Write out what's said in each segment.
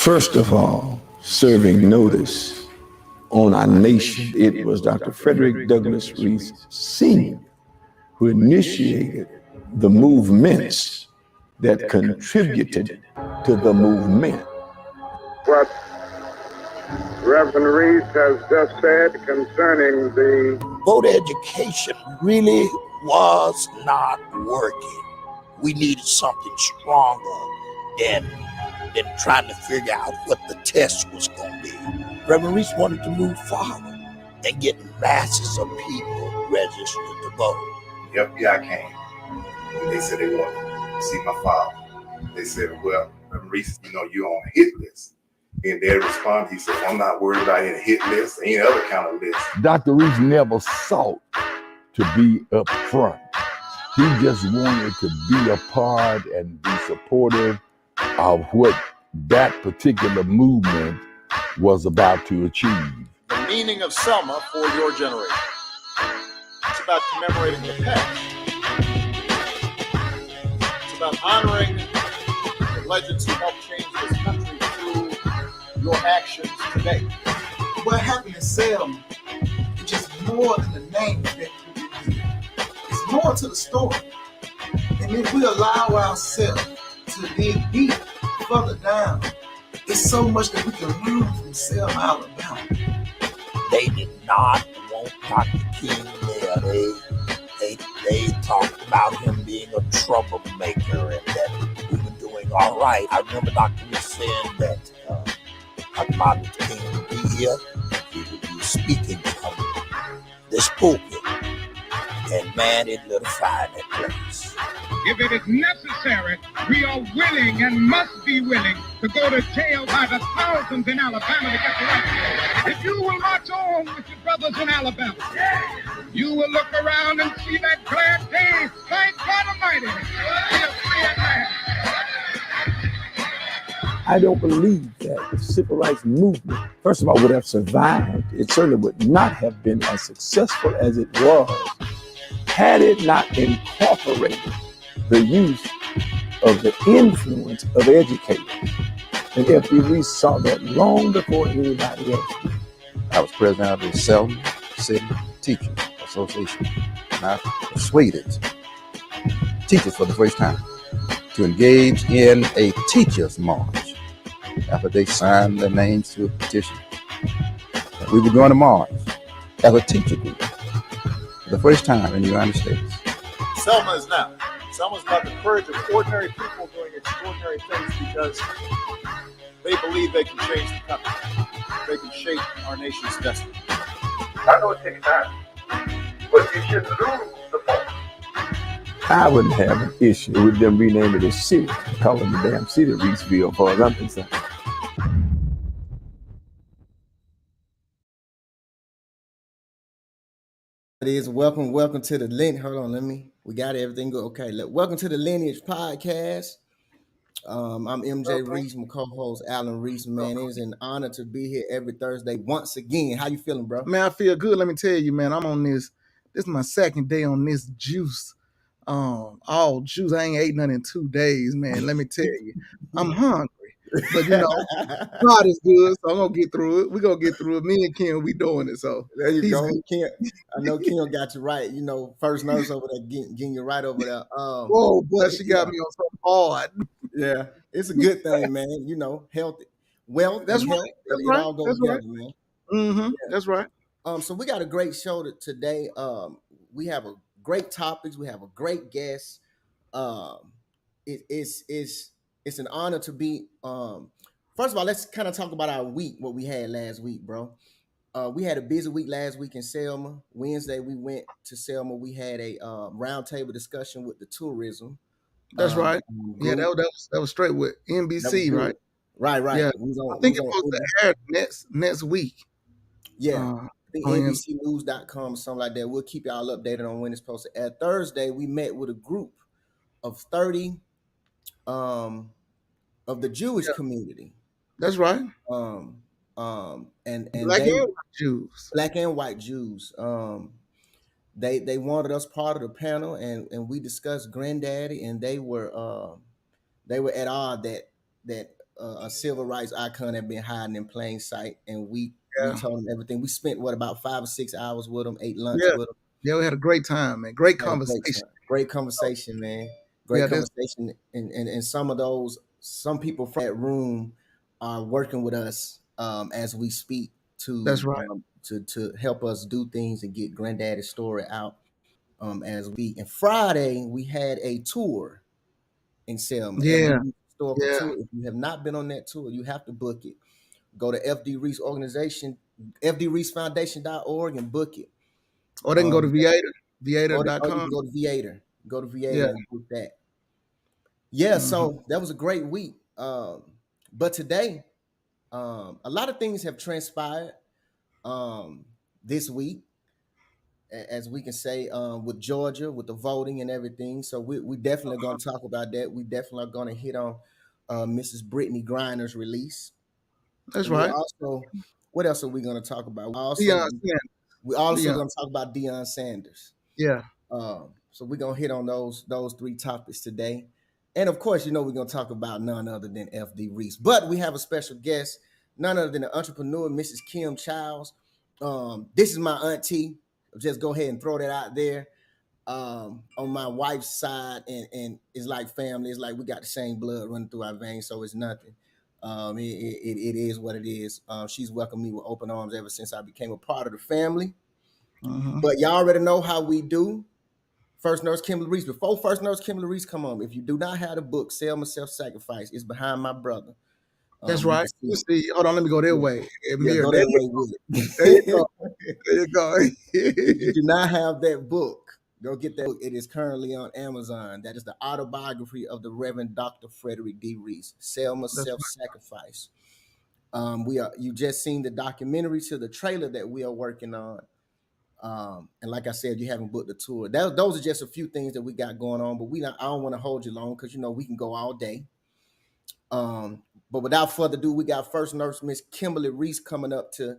First of all, serving notice on our nation, it was Dr. Frederick Douglass Reese Sr. who initiated the movements that contributed to the movement. What Reverend Reese has just said concerning the voter education really was not working. We needed something stronger than trying to figure out what the test was going to be. Reverend Reese wanted to move forward and get masses of people registered to vote. The FBI came. They said they wanted to see my father. They said, well, Reverend Reese, you're on a hit list. And their response, he said, I'm not worried about any hit list, any other kind of list. Dr. Reese never sought to be up front. He just wanted to be a part and be supportive of what that particular movement was about to achieve. The meaning of Selma for your generation. It's about commemorating the past. It's about honoring the legends who helped change this country through your actions today. What happened in Selma is just more than the name that we did. It's more to the story. And if we allow ourselves to dig deep further down, there's so much that we can learn from Selma, Alabama. They did not want Dr. King there. They talked about him being a troublemaker and that we were doing all right. I remember Dr. Reese saying that Dr. Martin Luther King would be here. He would be speaking from this pulpit. And man, it lit a fire in that place. If it is necessary, we are willing and must be willing to go to jail by the thousands in Alabama to get the right. If you will march on with your brothers in Alabama, you will look around and see that glad day. Thank God Almighty. I don't believe that the civil rights movement, first of all, would have survived. It certainly would not have been as successful as it was had it not incorporated the use of the influence of educators. And F.D. Reese saw that long before anybody else did. I was president of the Selma City Teachers Association, and I persuaded teachers for the first time to engage in a teachers' march after they signed their names to a petition. And we were going to march as a teacher group for the first time in the United States. Selma is now. Selma's about the courage of ordinary people doing extraordinary things because they believe they can change the country. They can shape our nation's destiny. I know it takes time, but you shouldn't lose the focus. I wouldn't have an issue with them renaming the city, calling the damn city Reeseville, as far as I'm concerned. It is welcome to the lineage. Hold on, we got everything good. Okay, welcome to the Lineage Podcast. I'm MJ Reese, my co-host Alan Reese. Man, it is an honor to be here every Thursday once again. How you feeling, bro? Man, I feel good. Let me tell you, man, I'm on this. This is my second day on this juice. All juice. I ain't ate none in 2 days, man. Let me tell you, I'm hungry. But God is good, so I'm gonna get through it. We're gonna get through it. Me and Kim, we doing it. So there you go. Kim, I know Kim got you right. First nurse over there getting you right over there. Whoa, boy, she got me on so hard. Yeah, it's a good thing, man. Healthy, wealth. That's and right. Health, That's it right. all goes That's together, right. man. Mm-hmm. Yeah. That's right. So we got a great show today. We have a great topics. We have a great guest. It's an honor to be. First of all, let's kind of talk about our week, what we had last week, bro. We had a busy week last week in Selma. Wednesday, we went to Selma. We had a roundtable discussion with the tourism. That's right. Yeah, that was straight with NBC, right? Right. Yeah. I think it's supposed to air next week. Yeah. I think NBCnews.com or something like that. We'll keep y'all updated on when it's supposed to air. Thursday, we met with a group of 30 of the Jewish community. That's right. And black and white Jews. They wanted us part of the panel, and we discussed Granddaddy, and they were at odds that a civil rights icon that been hiding in plain sight, and we Yeah. told him everything. We spent about 5 or 6 hours with him, ate lunch Yeah. with him. Yeah, we had a great time, man. Great Had a conversation. Great conversation, man. Great Yeah, that's- conversation. And some people from that room are working with us as we speak to That's right. To help us do things and get Granddaddy's story out as we. And Friday we had a tour in Selma. Yeah. FD historical Yeah. tour. If you have not been on that tour, you have to book it. Go to FD Reese organization, fdreesefoundation.org and book it. Or they can go to Viator, Or you Viator.com. can go to Viator. Go to Viator Yeah. and book that. Yeah, Mhm. so that was a great week. But today, a lot of things have transpired this week, as we can say, with Georgia, with the voting and everything. So we definitely going to talk about that. We definitely are going to hit on Mrs. Brittany Griner's release. That's And we'll right. also, what else are we going to talk about? Deion Sanders. We're also Deion. going to talk about Deion Sanders. Yeah. So we're gonna hit on those 3 topics today, and of course, we're gonna talk about none other than FD Reese. But we have a special guest, none other than the entrepreneur, Mrs. Kim Childs. This is my auntie. I'll just go ahead and throw that out there. On my wife's side, and it's like family. It's like we got the same blood running through our veins, so it's nothing. It is what it is. She's welcomed me with open arms ever since I became a part of the family. Mhm. But y'all already know how we do. First Nurse Kimberly Reese. Before First Nurse Kimberly Reese come on, if you do not have the book, Selma Self-Sacrifice, it's behind my brother. That's You right. can see You it. see, hold on, let me go their way. Yeah, Amir, go there that you way with it. There you go. There you go. If you do not have that book, go get that book. It is currently on Amazon. That is the autobiography of the Reverend Dr. Frederick D. Reese, Selma That's right. Self-Sacrifice. You just seen the documentary to the trailer that we are working on. And like I said, you haven't booked the tour. Those are just a few things that we got going on, but I don't want to hold you long because we can go all day. But without further ado, we got First Nurse Miss Kimberly Reese coming up to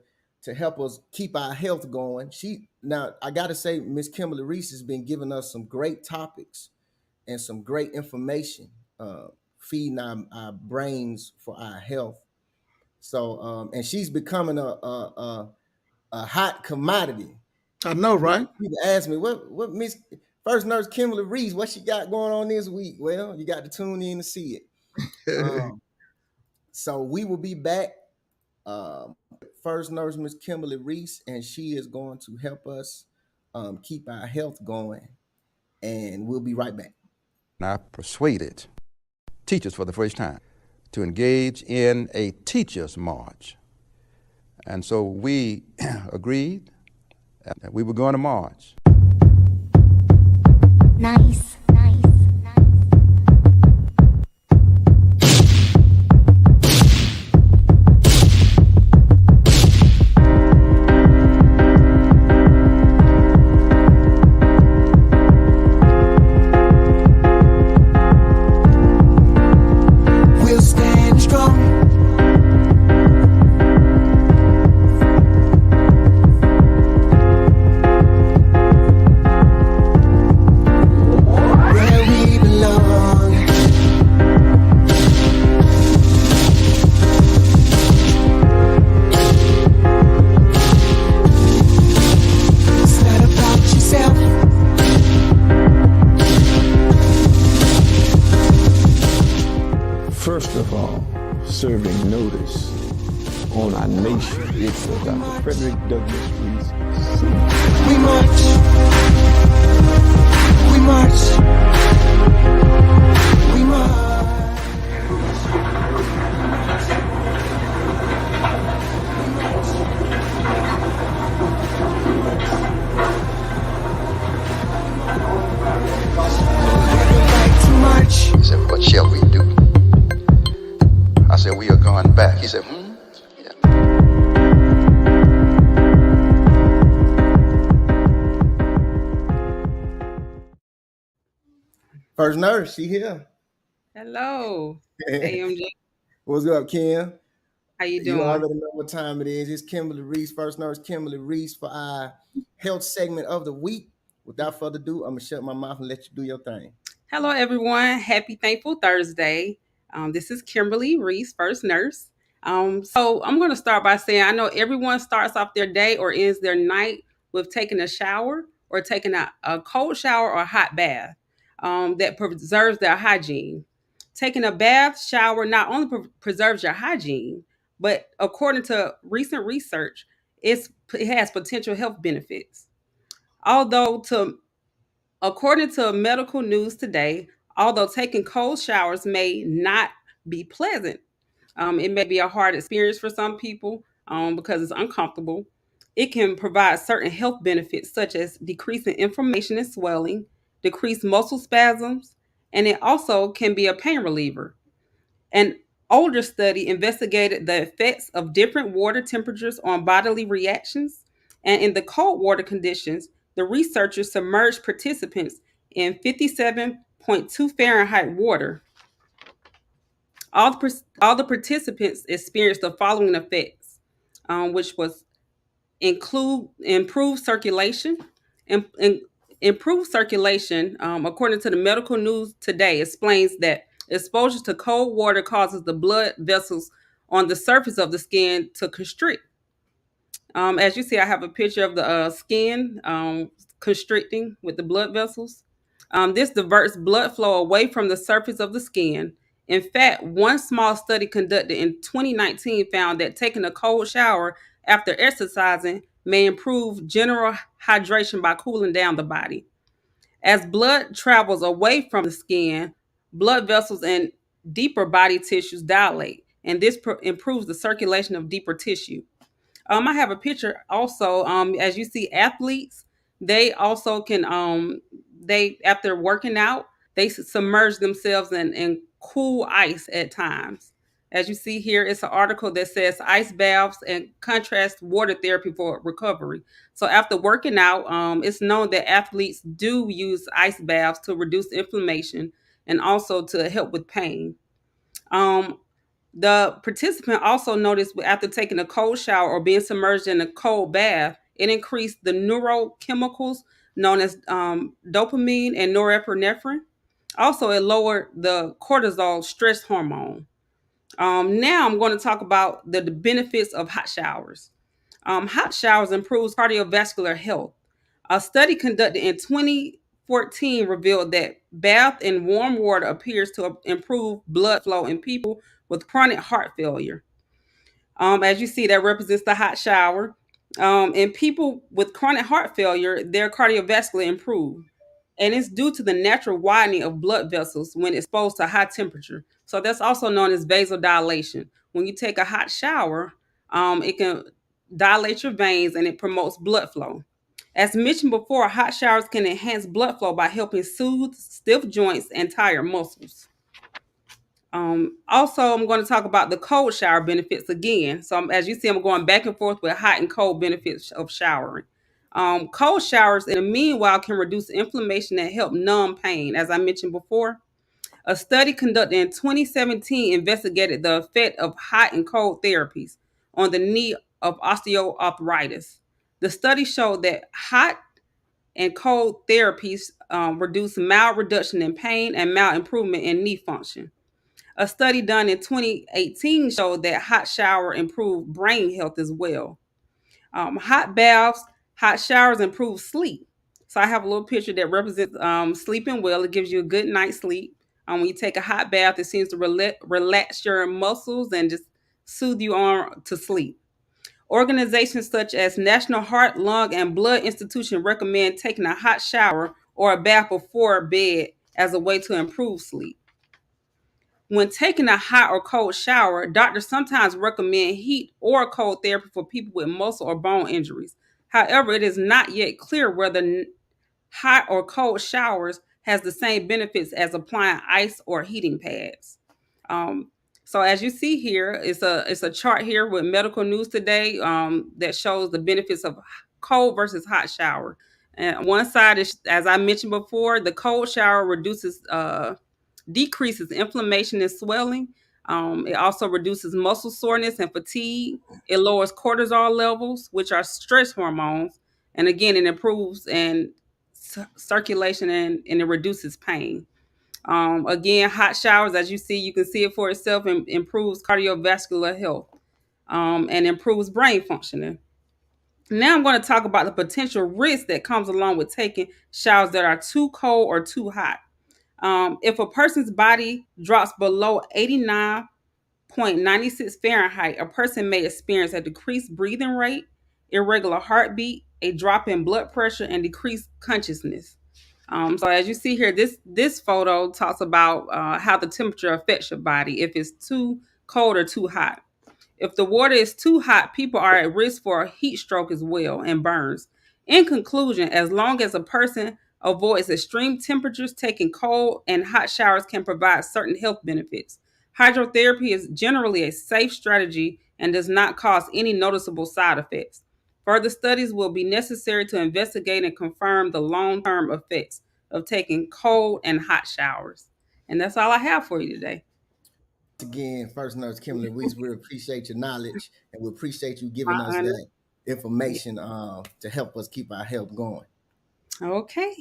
help us keep our health going. Now I gotta say, Miss Kimberly Reese has been giving us some great topics and some great information, feeding our brains for our health. So and she's becoming a hot commodity. I know, right? People ask me, what Miss First Nurse Kimberly Reese, what she got going on this week? Well, you got to tune in to see it. So we will be back. First Nurse Miss Kimberly Reese, and she is going to help us keep our health going. And we'll be right back. I persuaded teachers for the first time to engage in a teachers' march. And so we agreed that we were going to march. Nice. We'll stand strong. Where we belong. It's not about yourself. First of all, serving notice on our nation. It's Dr. Frederick Douglass Reese. We march. We march. We march. To march. He said, what shall we do? I said, we are going back. He said, First Nurse, she here. Hello, AMJ. What's up, Kim? How you You doing? already know what time it is. It's Kimberly Reese, First Nurse Kimberly Reese for our health segment of the week. Without further ado, I'm gonna shut my mouth and let you do your thing. Hello, everyone. Happy Thankful Thursday. This is Kimberly Reese, first nurse. So I'm going to start by saying I know everyone starts off their day or ends their night with taking a shower or taking a cold shower or a hot bath that preserves their hygiene. Taking a bath shower not only preserves your hygiene, but according to recent research, it has potential health benefits. Although to According to medical news today, although taking cold showers may not be pleasant, it may be a hard experience for some people because it's uncomfortable. It can provide certain health benefits such as decreasing inflammation and swelling, decreased muscle spasms, and it also can be a pain reliever. An older study investigated the effects of different water temperatures on bodily reactions, and in the cold water conditions, the researchers submerged participants in 57.2 Fahrenheit water. All the participants experienced the following effects, which was include improved circulation. Improved circulation, according to the medical news today, explains that exposure to cold water causes the blood vessels on the surface of the skin to constrict. As you see, I have a picture of the skin constricting with the blood vessels. This diverts blood flow away from the surface of the skin. In fact, one small study conducted in 2019 found that taking a cold shower after exercising may improve general hydration by cooling down the body. As blood travels away from the skin, blood vessels and deeper body tissues dilate, and this improves the circulation of deeper tissue. I have a picture also. As you see, athletes, they also can they after working out, they submerge themselves in cool ice at times. As you see here, it's an article that says ice baths and contrast water therapy for recovery. So after working out, it's known that athletes do use ice baths to reduce inflammation and also to help with pain. Um, the participant also noticed after taking a cold shower or being submerged in a cold bath, it increased the neurochemicals known as dopamine and norepinephrine. Also, it lowered the cortisol stress hormone. Now I'm going to talk about the benefits of hot showers. Hot showers improves cardiovascular health. A study conducted in 2014 revealed that bath in warm water appears to improve blood flow in people with chronic heart failure. As you see, that represents the hot shower. In people with chronic heart failure, their cardiovascular improve. And it's due to the natural widening of blood vessels when exposed to high temperature. So that's also known as vasodilation. When you take a hot shower, it can dilate your veins and it promotes blood flow. As mentioned before, hot showers can enhance blood flow by helping soothe stiff joints and tired muscles. Also, I'm going to talk about the cold shower benefits again. So as you see, I'm going back and forth with hot and cold benefits of showering. Cold showers, in the meanwhile, can reduce inflammation and help numb pain, as I mentioned before. A study conducted in 2017 investigated the effect of hot and cold therapies on the knee of osteoarthritis. The study showed that hot and cold therapies reduce mild reduction in pain and mild improvement in knee function. A study done in 2018 showed that hot shower improved brain health as well. Hot baths, hot showers improve sleep. So I have a little picture that represents sleeping well. It gives you a good night's sleep. When you take a hot bath, it seems to relax your muscles and just soothe you on to sleep. Organizations such as National Heart, Lung, and Blood Institution recommend taking a hot shower or a bath before bed as a way to improve sleep. When taking a hot or cold shower, doctors sometimes recommend heat or cold therapy for people with muscle or bone injuries. However, it is not yet clear whether hot or cold showers has the same benefits as applying ice or heating pads. So as you see here, it's a chart here with medical news today that shows the benefits of cold versus hot shower. And one side is, as I mentioned before, the cold shower decreases inflammation and swelling. It also reduces muscle soreness and fatigue. It lowers cortisol levels, which are stress hormones. And again, it improves circulation and it reduces pain. Again, hot showers, as you see, you can see it for itself, and improves cardiovascular health, and improves brain functioning. Now I'm going to talk about the potential risk that comes along with taking showers that are too cold or too hot. If a person's body drops below 89.96 Fahrenheit, a person may experience a decreased breathing rate, irregular heartbeat, a drop in blood pressure, and decreased consciousness. So as you see here, this photo talks about how the temperature affects your body, if it's too cold or too hot. If the water is too hot, people are at risk for a heat stroke as well, and burns. In conclusion, as long as a person avoids extreme temperatures, taking cold and hot showers can provide certain health benefits. Hydrotherapy is generally a safe strategy and does not cause any noticeable side effects. Further studies will be necessary to investigate and confirm the long-term effects of taking cold and hot showers. And that's all I have for you today. Again, First Nurse Kimberly Weeks, we appreciate your knowledge and we appreciate you giving My us honor. that information to help us keep our health going. Okay.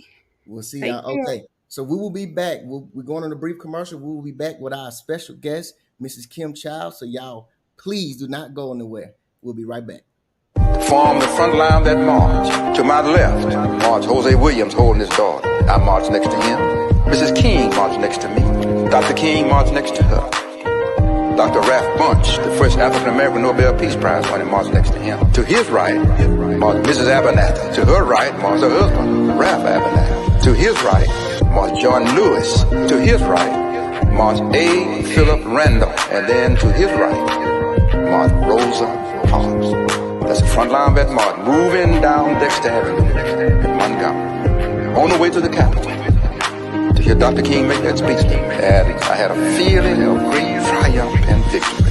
We'll see Take y'all. care. Okay, so we will be back. We're going on a brief commercial. We will be back with our special guest, Mrs. Kim Childs. So y'all, please do not go anywhere. We'll be right back. Form the front line of that march. To my left, march Jose Williams holding his daughter. I march next to him. Mrs. King marched next to me. Dr. King marched next to her. Dr. Ralph Bunch, the first African-American Nobel Peace Prize winner, marched next to him. To his right, marched Mrs. Abernathy. To her right, marched her husband, Ralph Abernathy. To his right, marched John Lewis. To his right, marched A. Philip Randall. And then to his right, marched Rosa Parks. That's the front line of that march, moving down Dexter Avenue in Montgomery, on the way to the Capitol, to hear Dr. King make that speech. And I had a feeling of great triumph and victory.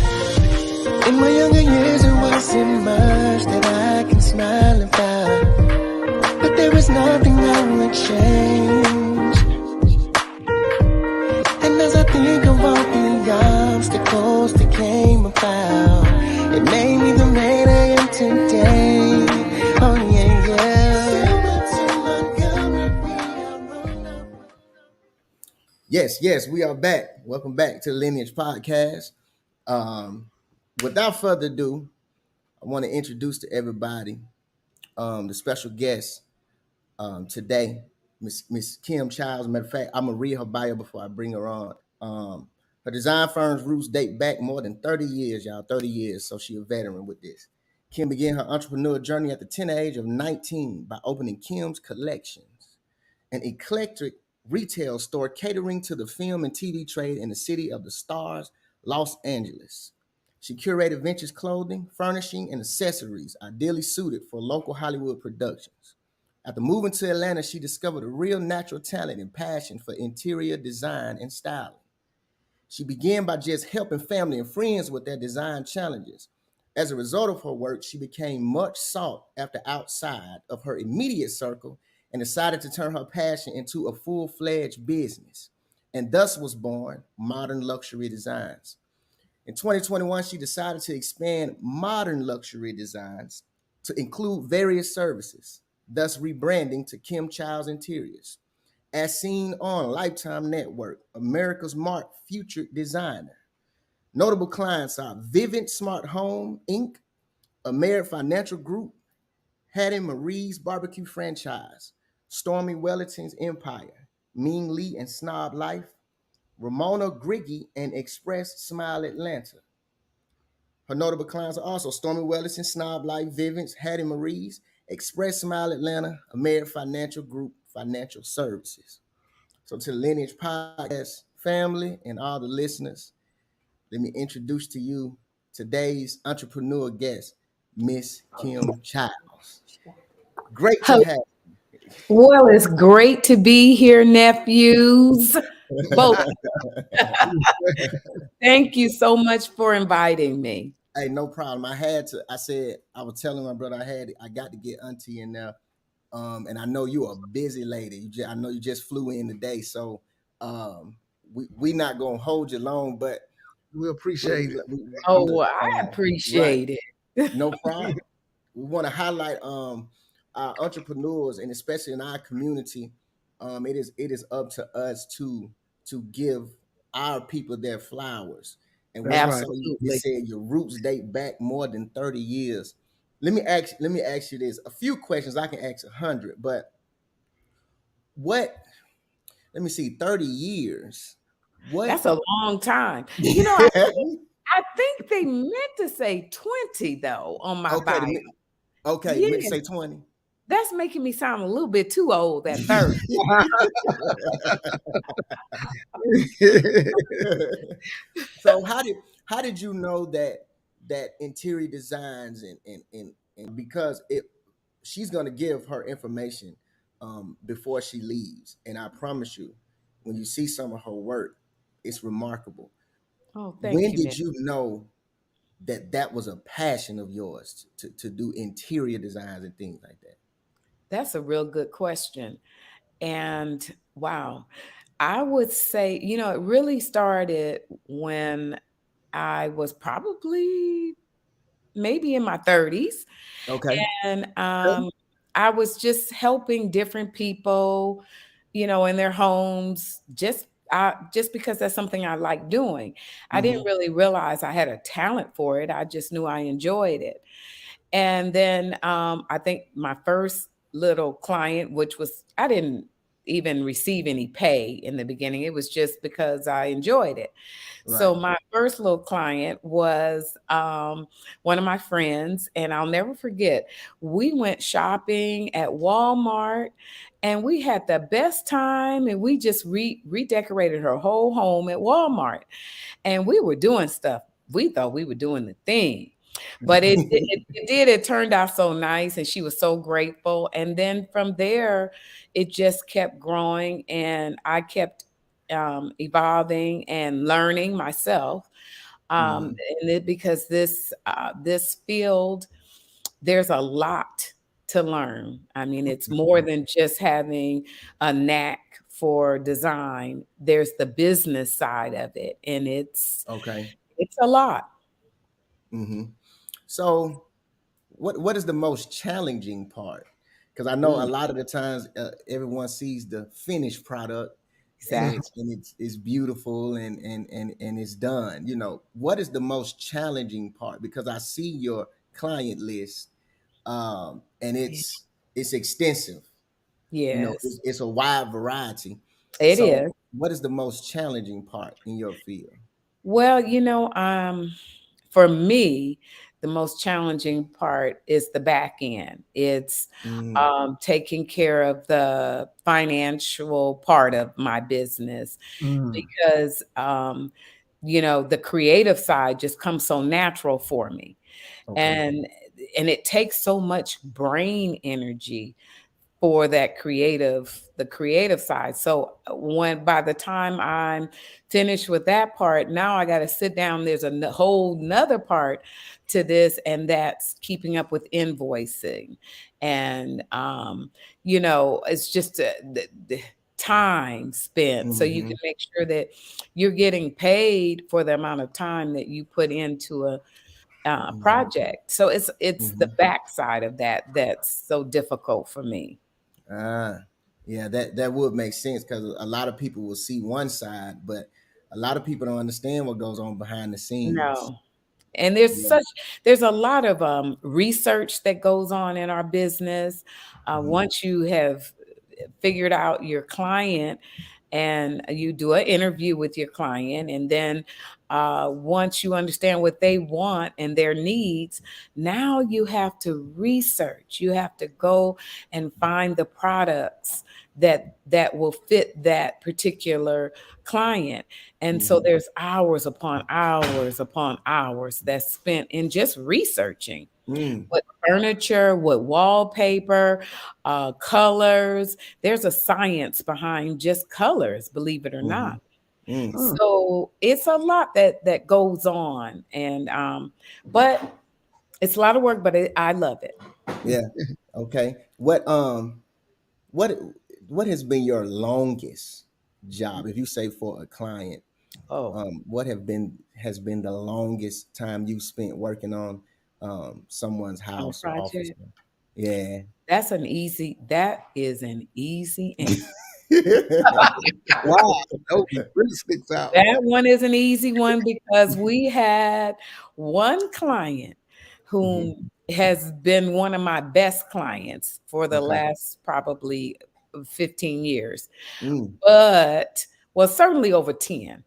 In my younger years, there wasn't much that I can smile about, but there is nothing I would change. And as I think of all the obstacles that came about, it made me the man I am today. Oh yeah, yeah. Yes, we are back. Welcome back to the Lineage Podcast. Without further ado, I want to introduce to everybody the special guest today, Miss Kim Childs. Matter of fact, I'm gonna read her bio before I bring her on. Her design firm's roots date back more than 30 years, y'all. 30 years, so she's a veteran with this. Kim began her entrepreneur journey at the tender age of 19 by opening Kim's Collections, an eclectic retail store catering to the film and TV trade in the city of the stars, Los Angeles. She curated vintage clothing, furnishing, and accessories ideally suited for local Hollywood productions. After moving to Atlanta, she discovered a real natural talent and passion for interior design and styling. She began by just helping family and friends with their design challenges. As a result of her work, she became much sought after outside of her immediate circle and decided to turn her passion into a full-fledged business. And thus was born Modern Luxury Designs. In 2021, she decided to expand Modern Luxury Designs to include various services, thus rebranding to Kim Childs Interiors. As seen on Lifetime Network, America's Mark Future Designer. Notable clients are Vivint Smart Home, Inc., Amerit Financial Group, Hattie Marie's Barbecue Franchise, Stormy Wellington's Empire, Ming Lee and Snob Life, Ramona Griggy and Express Smile Atlanta. Her notable clients are also Stormy Wellington, Snob Life, Vivint's, Hattie Marie's, Express Smile Atlanta, Amerit Financial Group, Financial Services. So to the Lineage Podcast family and all the listeners, let me introduce to you today's entrepreneur guest, Miss Kim Childs. Great to have you. Well, it's great to be here, nephews. Both. Thank you so much for inviting me. Hey, no problem. I was telling my brother I got to get Auntie in there. And I know you're a busy lady. I know you just flew in today, so we not gonna hold you long, but we appreciate it. I appreciate it. No problem. We want to highlight our entrepreneurs, and especially in our community. It is up to us to to give our people their flowers. And when That's I right. saw you Absolutely. said your roots date back more than 30 years. Let me ask you this. A few questions. I can ask 100, but what, let me see, 30 years. What? That's a long time. You know, I think they meant to say 20 though on my Okay, bio. okay, you meant to Yeah, say 20. that's making me sound a little bit too old at 30. So how did you know that interior designs and because she's gonna give her information before she leaves, and I promise you, when you see some of her work, it's remarkable. Oh, When thank you, did Nick. you know that was a passion of yours to do interior designs and things like that? That's a real good question. And wow, I would say, you know, it really started when I was probably maybe in my 30s. Okay. And I was just helping different people, you know, in their homes, just because that's something I like doing. I didn't Mm-hmm. really realize I had a talent for it. I just knew I enjoyed it. And then I think my first little client, which was, I didn't even receive any pay in the beginning. It was just because I enjoyed it. Right. So my first little client was one of my friends, and I'll never forget. We went shopping at Walmart, and we had the best time, and we just redecorated her whole home at Walmart, and we were doing stuff. We thought we were doing the thing. But it turned out so nice, and she was so grateful. And then from there, it just kept growing, and I kept evolving and learning myself. Mhm. Because this field, there's a lot to learn. I mean, it's more than just having a knack for design. There's the business side of it, and Okay. it's a lot. Mm-hmm. So what is the most challenging part? Because I know a Mm, lot of the times everyone sees the finished product and exactly. it's beautiful and it's done. You know, what is the most challenging part? Because I see your client list, and it's extensive. You know, Yes, it's a wide variety. it So is. what is the most challenging part in your field? Well, you know, for me, the most challenging part is the back end. It's Mm, taking care of the financial part of my business Mm. because, you know, the creative side just comes so natural for me, okay. and it takes so much brain energy for the creative side. So when by the time I'm finished with that part, now I got to sit down. There's a whole nother part to this, and that's keeping up with invoicing, and you know, it's just the time spent so you Mm-hmm. can make sure that you're getting paid for the amount of time that you put into a Mm-hmm. project. So it's the Mm-hmm. backside of that that's so difficult for me. Ah, yeah, that would make sense because a lot of people will see one side, but a lot of people don't understand what goes on behind the scenes. No. And Yeah. there's a lot of research that goes on in our business. Mhm. Once you have figured out your client and you do an interview with your client, and then once you understand what they want and their needs, now you have to research. You have to go and find the products that will fit that particular client. And so Mhm. there's hours upon hours that's spent in just researching Mm. what furniture, what wallpaper, colors. There's a science behind just colors, believe it or not. Mhm. Mm. Mm. So it's a lot that goes on, and but it's a lot of work, but I love it. Yeah. Okay. What what has been your longest job? If you say for a client, Oh, what has been the longest time you spent working on someone's on a house or office? project. Yeah. That is an easy answer. Wow, that really sticks out. That one is an easy one because we had one client whom has been one of my best clients for the Okay. last probably 15 years, Mm, but well, certainly over 10.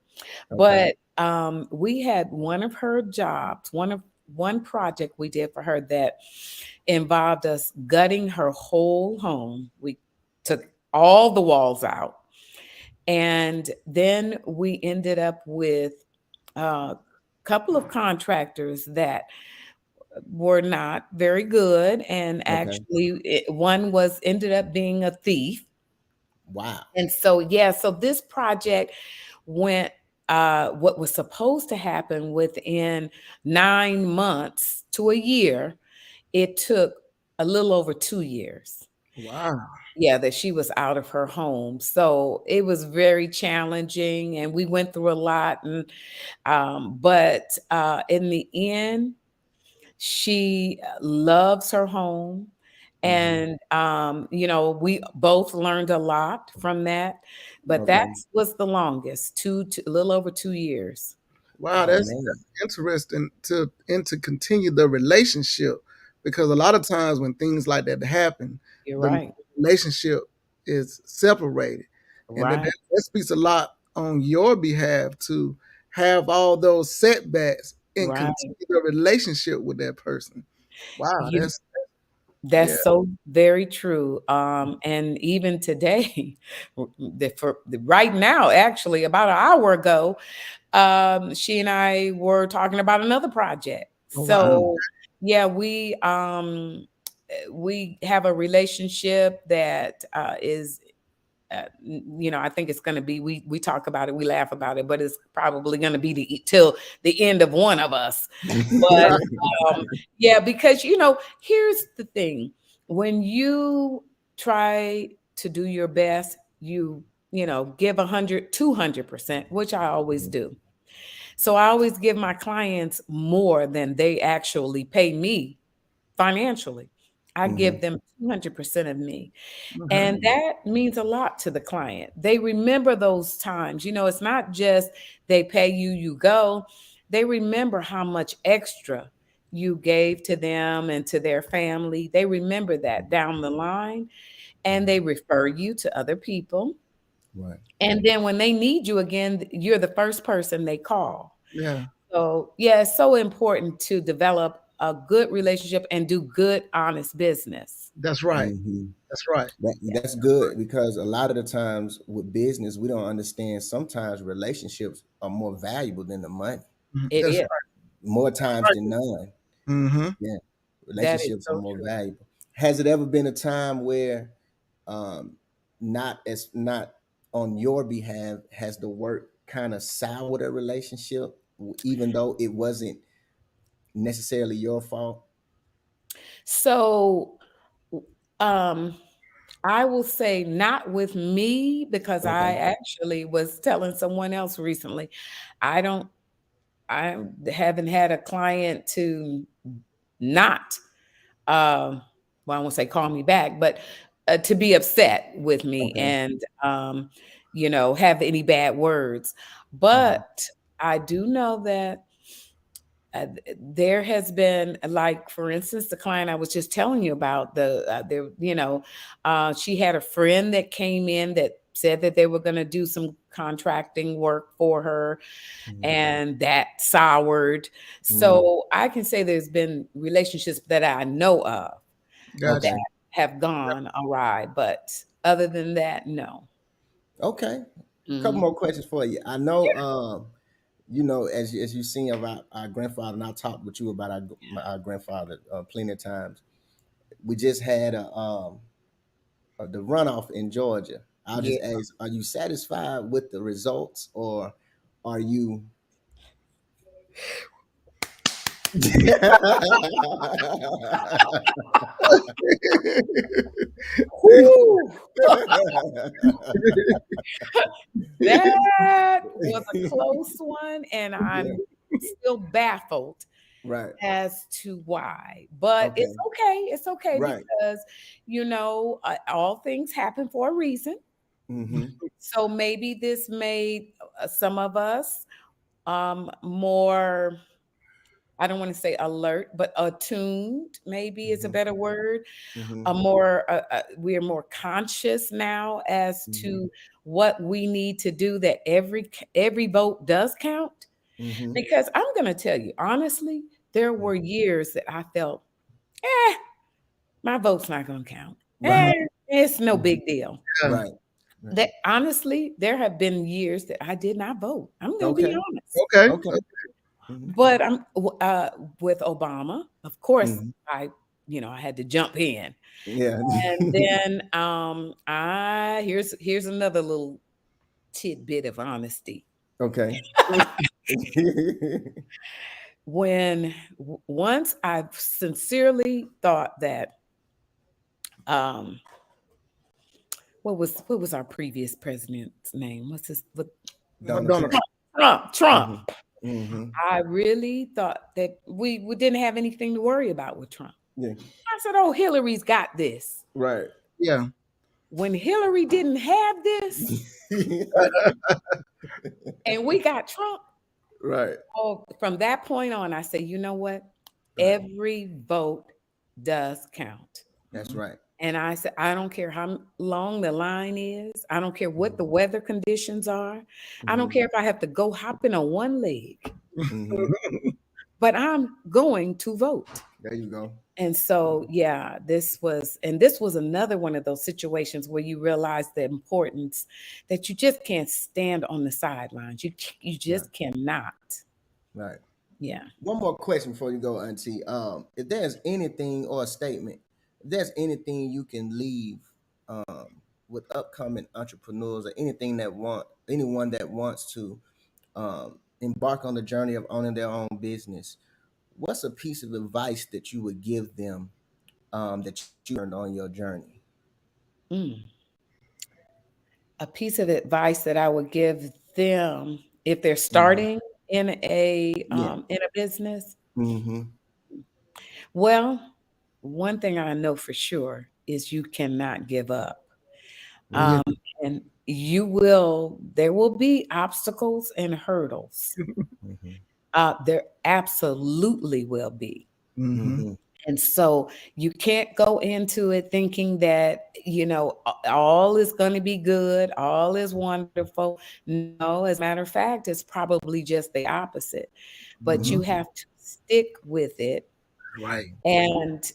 okay. But we had one of her jobs, one project we did for her that involved us gutting her whole home. We took all the walls out. And then we ended up with a couple of contractors that were not very good. And Okay. actually, one was ended up being a thief. Wow. And so, yeah, so this project went what was supposed to happen within 9 months to a year, it took a little over 2 years. Wow. Yeah, that she was out of her home. So it was very challenging and we went through a lot. And but in the end, she loves her home. And we both learned a lot from that. But that Okay. was the longest, a little over 2 years. Wow, Oh that's man. interesting to continue the relationship, because a lot of times when things like that happen, You're the right. relationship is separated, and that, Right. that speaks a lot on your behalf to have all those setbacks and Right. continue the relationship with that person. Wow, You that's yeah. That's so very true. And even today, right now, actually, about an hour ago, she and I were talking about another project. Oh, wow. So, yeah, we have a relationship that is I think it's going to be, we talk about it, we laugh about it, but it's probably going to be till the end of one of us. But yeah, because here's the thing: when you try to do your best, you give 200%, which I always do. So I always give my clients more than they actually pay me financially. I give them 200% of me. And that means a lot to the client. They remember those times. It's not just they pay you, you go. They remember how much extra you gave to them and to their family. They remember that down the line and they refer you to other people. Right. And then when they need you again, you're the first person they call. Yeah. So, yeah, it's so important to develop a good relationship and do good, honest business. That's right. Mhm. That's right. That's good, because a lot of the times with business, we don't understand sometimes relationships are more valuable than the money. It That's is. right. More times than none. Mm-hmm. Yeah. That is Relationships are so more true. valuable. Has it ever been a time where not on your behalf has the work kind of soured a relationship, even though it wasn't necessarily your fault? So, I will say not with me because I Okay. actually was telling someone else recently. I don't, I haven't had a client to not, well, I won't say call me back, but to be upset with me Okay. and, have any bad words. But I do know that there has been, like, for instance, the client I was just telling you about, she had a friend that came in that said that they were going to do some contracting work for her, and that soured. So I can say there's been relationships that I know of Gotcha. that have gone awry, but other than that, no. Okay. A couple Mhm. more questions for you. I know, as you seen about our grandfather, and I talked with you about our grandfather plenty of times. We just had the runoff in Georgia. I'll Yeah. just ask: are you satisfied with the results, or are you? Whew. That was a close one, and I'm still baffled Right. as to why. But Okay. it's okay. It's okay Right. because all things happen for a reason. Mhm. So maybe this made some of us more, I don't want to say alert, but attuned, maybe is a Mhm. better word. Mhm. A more, we are more conscious now as Mhm. to what we need to do, that every vote does count. Mhm. Because I'm going to tell you, honestly, there were years that I felt, my vote's not going to count. Right. It's no big deal. Right. Right. That honestly, there have been years that I did not vote. I'm going to be Okay. honest. Okay. Okay. Mhm. But with Obama, of course, Mhm. I had to jump in. Yeah. And then here's another little tidbit of honesty. Okay. Once I sincerely thought that what was our previous president's name? What Donald Donald Trump. Mhm. I really thought that we didn't have anything to worry about with Trump. Yeah. I said, "Oh, Hillary's got this." Right. Yeah. When Hillary didn't have this, and we got Trump, Right. from that point on, I say, you know what? Right. Every vote does count. That's right. And I said, I don't care how long the line is. I don't care what the weather conditions are. I don't Mhm. care if I have to go hopping on one leg, Mhm. but I'm going to vote. There you go. And so, yeah, this was another one of those situations where you realize the importance that you just can't stand on the sidelines. You just cannot. Right. Yeah. One more question before you go, Auntie. If there's anything or a statement, if there's anything you can leave with upcoming entrepreneurs or anyone that wants to embark on the journey of owning their own business, what's a piece of advice that you would give them that you learned on your journey? A piece of advice that I would give them if they're starting in a business. Mm-hmm. Well, one thing I know for sure is you cannot give up. Yeah. And there will be obstacles and hurdles. There absolutely will be. Mm-hmm. And so you can't go into it thinking that, all is going to be good, all is wonderful. No, as a matter of fact, it's probably just the opposite. But you have to stick with it, Right. and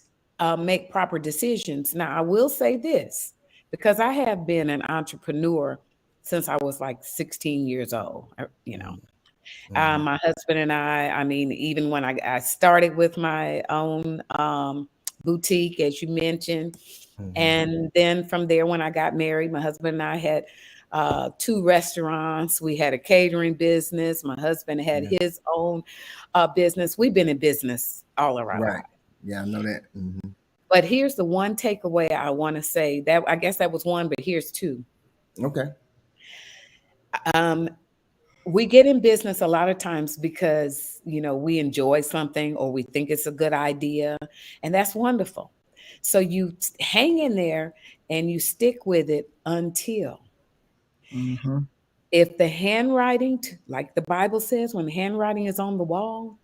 make proper decisions. Now, I will say this, because I have been an entrepreneur since I was like 16 years old, my husband and I mean, even when I started with my own boutique, as you mentioned, and then from there, when I got married, my husband and I had 2 restaurants. We had a catering business. My husband had his own business. We've been in business all around. Right. Yeah, I know that. Mm-hmm. But here's the one takeaway I want to say. That I guess that was one, but here's 2. Okay. We get in business a lot of times because, we enjoy something or we think it's a good idea, and that's wonderful. So you hang in there and you stick with it until if the handwriting, like the Bible says, when the handwriting is on the wall,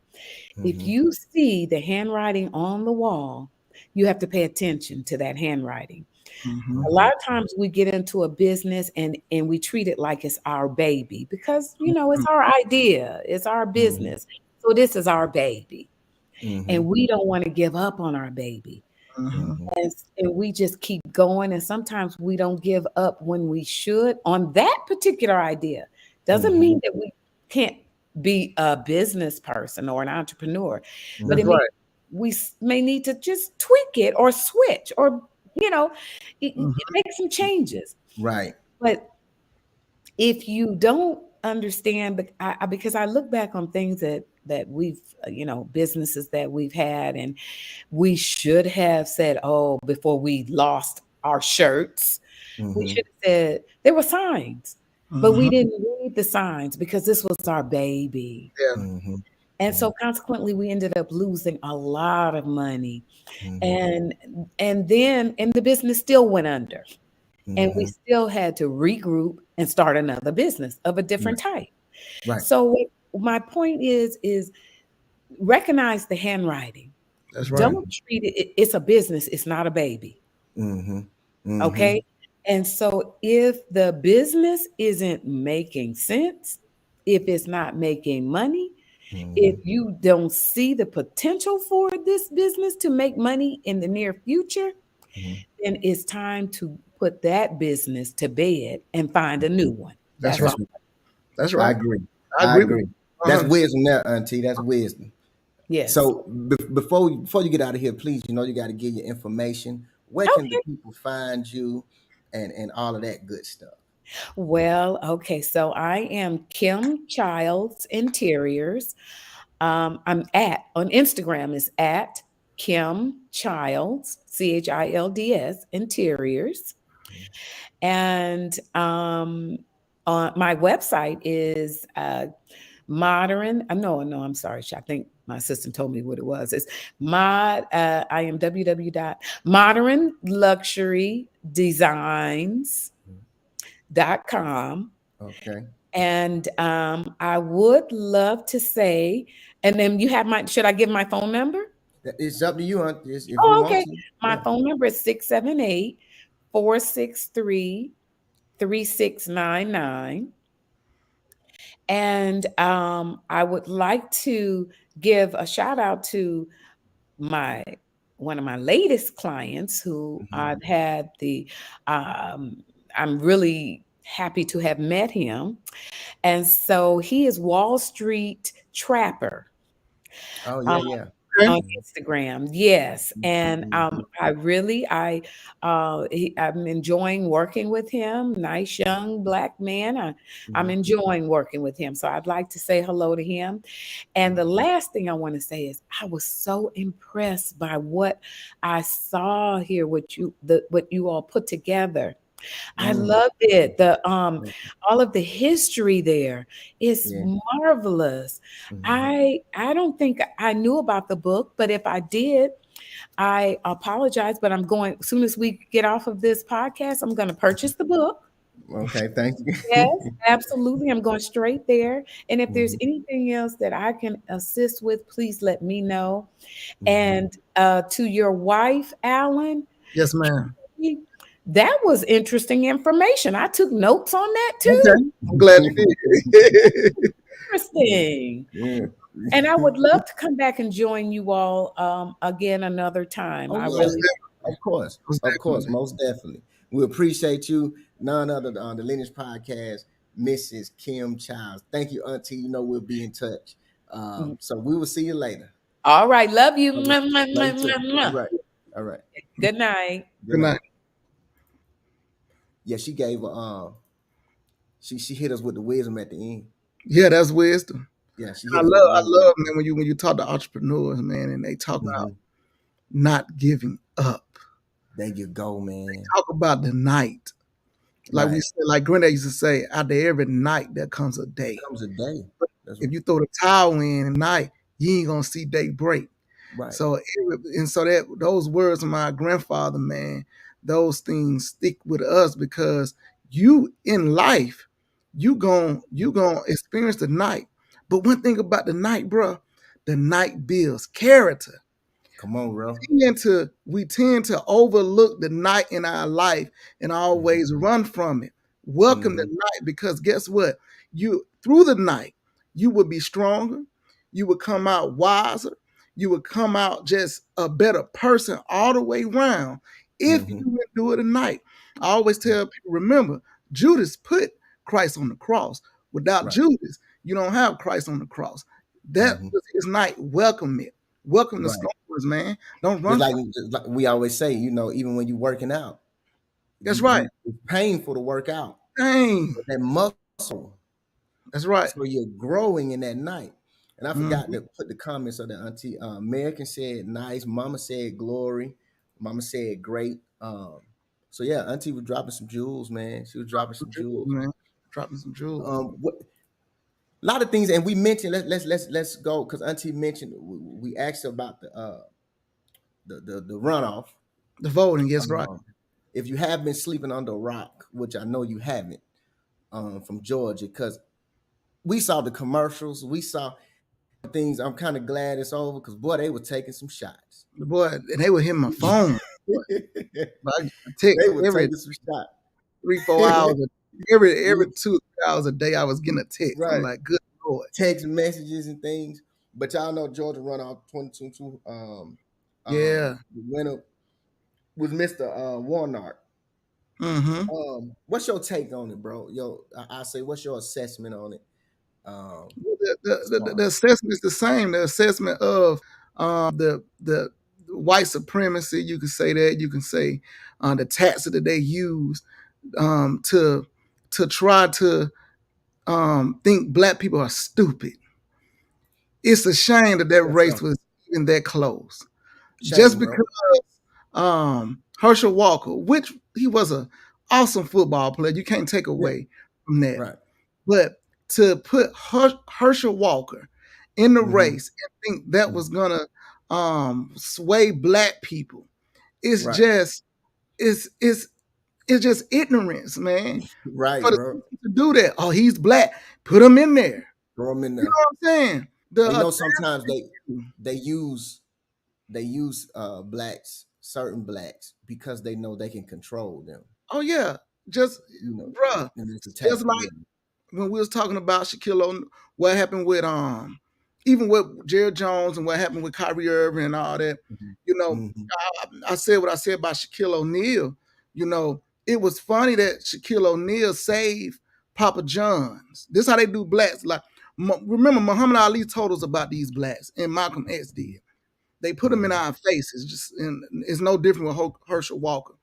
if you see the handwriting on the wall, you have to pay attention to that handwriting. A lot of times we get into a business and we treat it like it's our baby because, it's our idea, it's our business. So this is our baby. And we don't want to give up on our baby. And we just keep going. And sometimes we don't give up when we should on that particular idea. Doesn't mean that we can't be a business person or an entrepreneur, but it means we may need to just tweak it or switch or make some changes. Right. But if you don't understand, because I look back on things that we've, businesses that we've had, and we should have said, oh, before we lost our shirts, we should have said there were signs, but we didn't read the signs because this was our baby. Yeah. And so consequently, we ended up losing a lot of money. And then the business still went under. and we still had to regroup and start another business of a different type. Right. So my point is recognize the handwriting. That's right. Don't treat it. It's a business. It's not a baby. Okay. And so if the business isn't making sense, if it's not making money, if you don't see the potential for this business to make money in the near future, then it's time to put that business to bed and find a new one. That's right. all. That's right. I agree. That's wisdom there, Auntie. That's wisdom. Yes. So before you get out of here, please, you got to give your information. Where can the people find you and all of that good stuff? Well, okay. So I am Kim Childs Interiors. I'm on Instagram is at Kim Childs, CHILDS Interiors. And on my website is I'm sorry. I think my assistant told me what it was. It's I am www.modernluxurydesigns.com. Okay. And I would love to say, and then you have should I give my phone number? It's up to you, Auntie. If you okay. want to. My phone number is 678-463-3699. And I would like to give a shout out to one of my latest clients who I've had I'm really happy to have met him. And so he is Wall Street Trapper. Oh, yeah. On Instagram, yes, and I'm enjoying working with him. Nice young Black man. I'm enjoying working with him, so I'd like to say hello to him. And the last thing I want to say is I was so impressed by what I saw here, what you all put together. I loved it. All of the history there is marvelous. I don't think I knew about the book, but if I did, I apologize. But I'm going, as soon as we get off of this podcast, I'm going to purchase the book. Okay, thank you. Yes, absolutely. I'm going straight there. And if there's anything else that I can assist with, please let me know. And to your wife, Alan. Yes, ma'am. That was interesting information. I took notes on that too. Okay. I'm glad you did. Interesting. Yeah. And I would love to come back and join you all again another time. Of course, most definitely. We appreciate you. None other than the Lineage Podcast, Mrs. Kim Childs. Thank you, Auntie. We'll be in touch. So we will see you later. All right. Love you. All right. Good night. Good night. Yeah, she gave she hit us with the wisdom at the end. Yeah, that's wisdom. Yeah, I love man when you talk to entrepreneurs, man, and they talk about not giving up. There you go, man. They talk about the night. Like we said, like Granddad used to say, out there every night there comes a day. If you throw the towel in at night, you ain't gonna see day break. Right. So that those words of my grandfather, man, those things stick with us because you in life, you gon' experience the night. But one thing about the night, bro, the night builds character. Come on, bro. We tend to overlook the night in our life and always run from it. Welcome the night, because guess what? Through the night, you will be stronger. You will come out wiser. You will come out just a better person all the way around if you do it at night. I always tell people, remember, Judas put Christ on the cross. Without Judas, you don't have Christ on the cross. That was his night. Welcome it. Welcome the storms, man. Don't run. Like we always say, even when you're working out. That's right. It's painful to work out. Pain. That muscle. That's right. So you're growing in that night. And I forgot to put the comments of the Auntie. American said nice. Mama said glory. Mama said great. So yeah, Auntie was dropping some jewels, man. She was dropping some jewels, man. Dropping some jewels. A lot of things, and we mentioned. Let's go, because Auntie mentioned. We asked her about the runoff, the voting. Yes, right. if you have been sleeping under a rock, which I know you haven't, from Georgia, because we saw the commercials, we saw things. I'm kind of glad it's over because boy, they were taking some shots. Boy, and they were hitting my phone. They Text were every taking some shots. 3-4 hours, every 2 hours a day. I was getting a text. Right. I'm like, good Lord. Text messages and things. But y'all know Georgia run off 22. Yeah. The winner was Mr. Warnock. Mm-hmm. What's your take on it, bro? I say, what's your assessment on it? The assessment is the same. The assessment of the white supremacy. You can say that. You can say the tactics that they use to try to think black people are stupid. It's a shame that race was even that close. Just because Herschel Walker, which he was an awesome football player, you can't take away from that. Right. But to put Herschel Walker in the race and think that was gonna sway black people, it's just ignorance, man. Right, For bro. to do that. Oh, he's black. Put him in there. Throw him in there. You know what I'm saying? You know, sometimes they use blacks, certain blacks, because they know they can control them. Oh yeah, just bruh. Just like when we was talking about Shaquille O'Neal, what happened with even with Jerry Jones and what happened with Kyrie Irving and all that. You know, I said what I said about Shaquille O'Neal. You know, it was funny that Shaquille O'Neal saved Papa John's. This is how they do blacks. Like, remember Muhammad Ali told us about these blacks, and Malcolm X did. They put them in our faces. It's no different with Herschel Walker.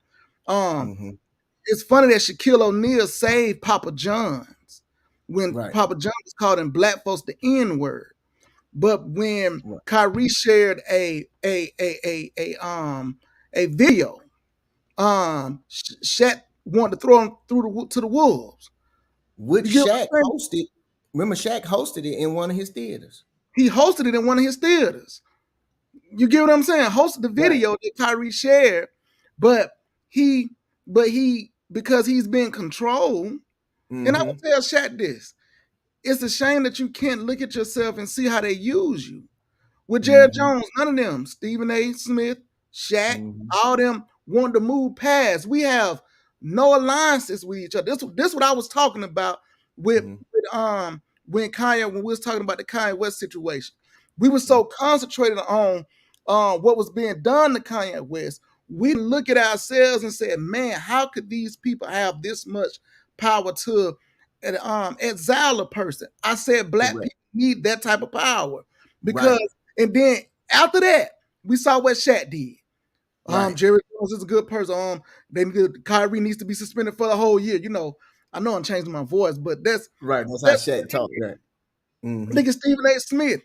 It's funny that Shaquille O'Neal saved Papa John's when Papa John's called him black folks the N-word. But when Kyrie shared a video, Shaq wanted to throw him to the wolves. Which Shaq hosted. Remember, Shaq hosted it in one of his theaters. He hosted it in one of his theaters. You get what I'm saying? Hosted the video that Kyrie shared, but he because he's being controlled. And I will tell Shaq this: it's a shame that you can't look at yourself and see how they use you. With Jerry Jones, none of them, Stephen A. Smith, Shaq, all them want to move past. We have no alliances with each other. This what I was talking about with when we was talking about the Kanye West situation. We were so concentrated on what was being done to Kanye West. We look at ourselves and said, man, how could these people have this much power to exile a person? I said black people need that type of power. Because and then after that, we saw what Shaq did. Jerry Jones is a good person. Kyrie needs to be suspended for the whole year. You know, I know I'm changing my voice, but that's That's how Shaq talked. Right. Nigga Stephen A. Smith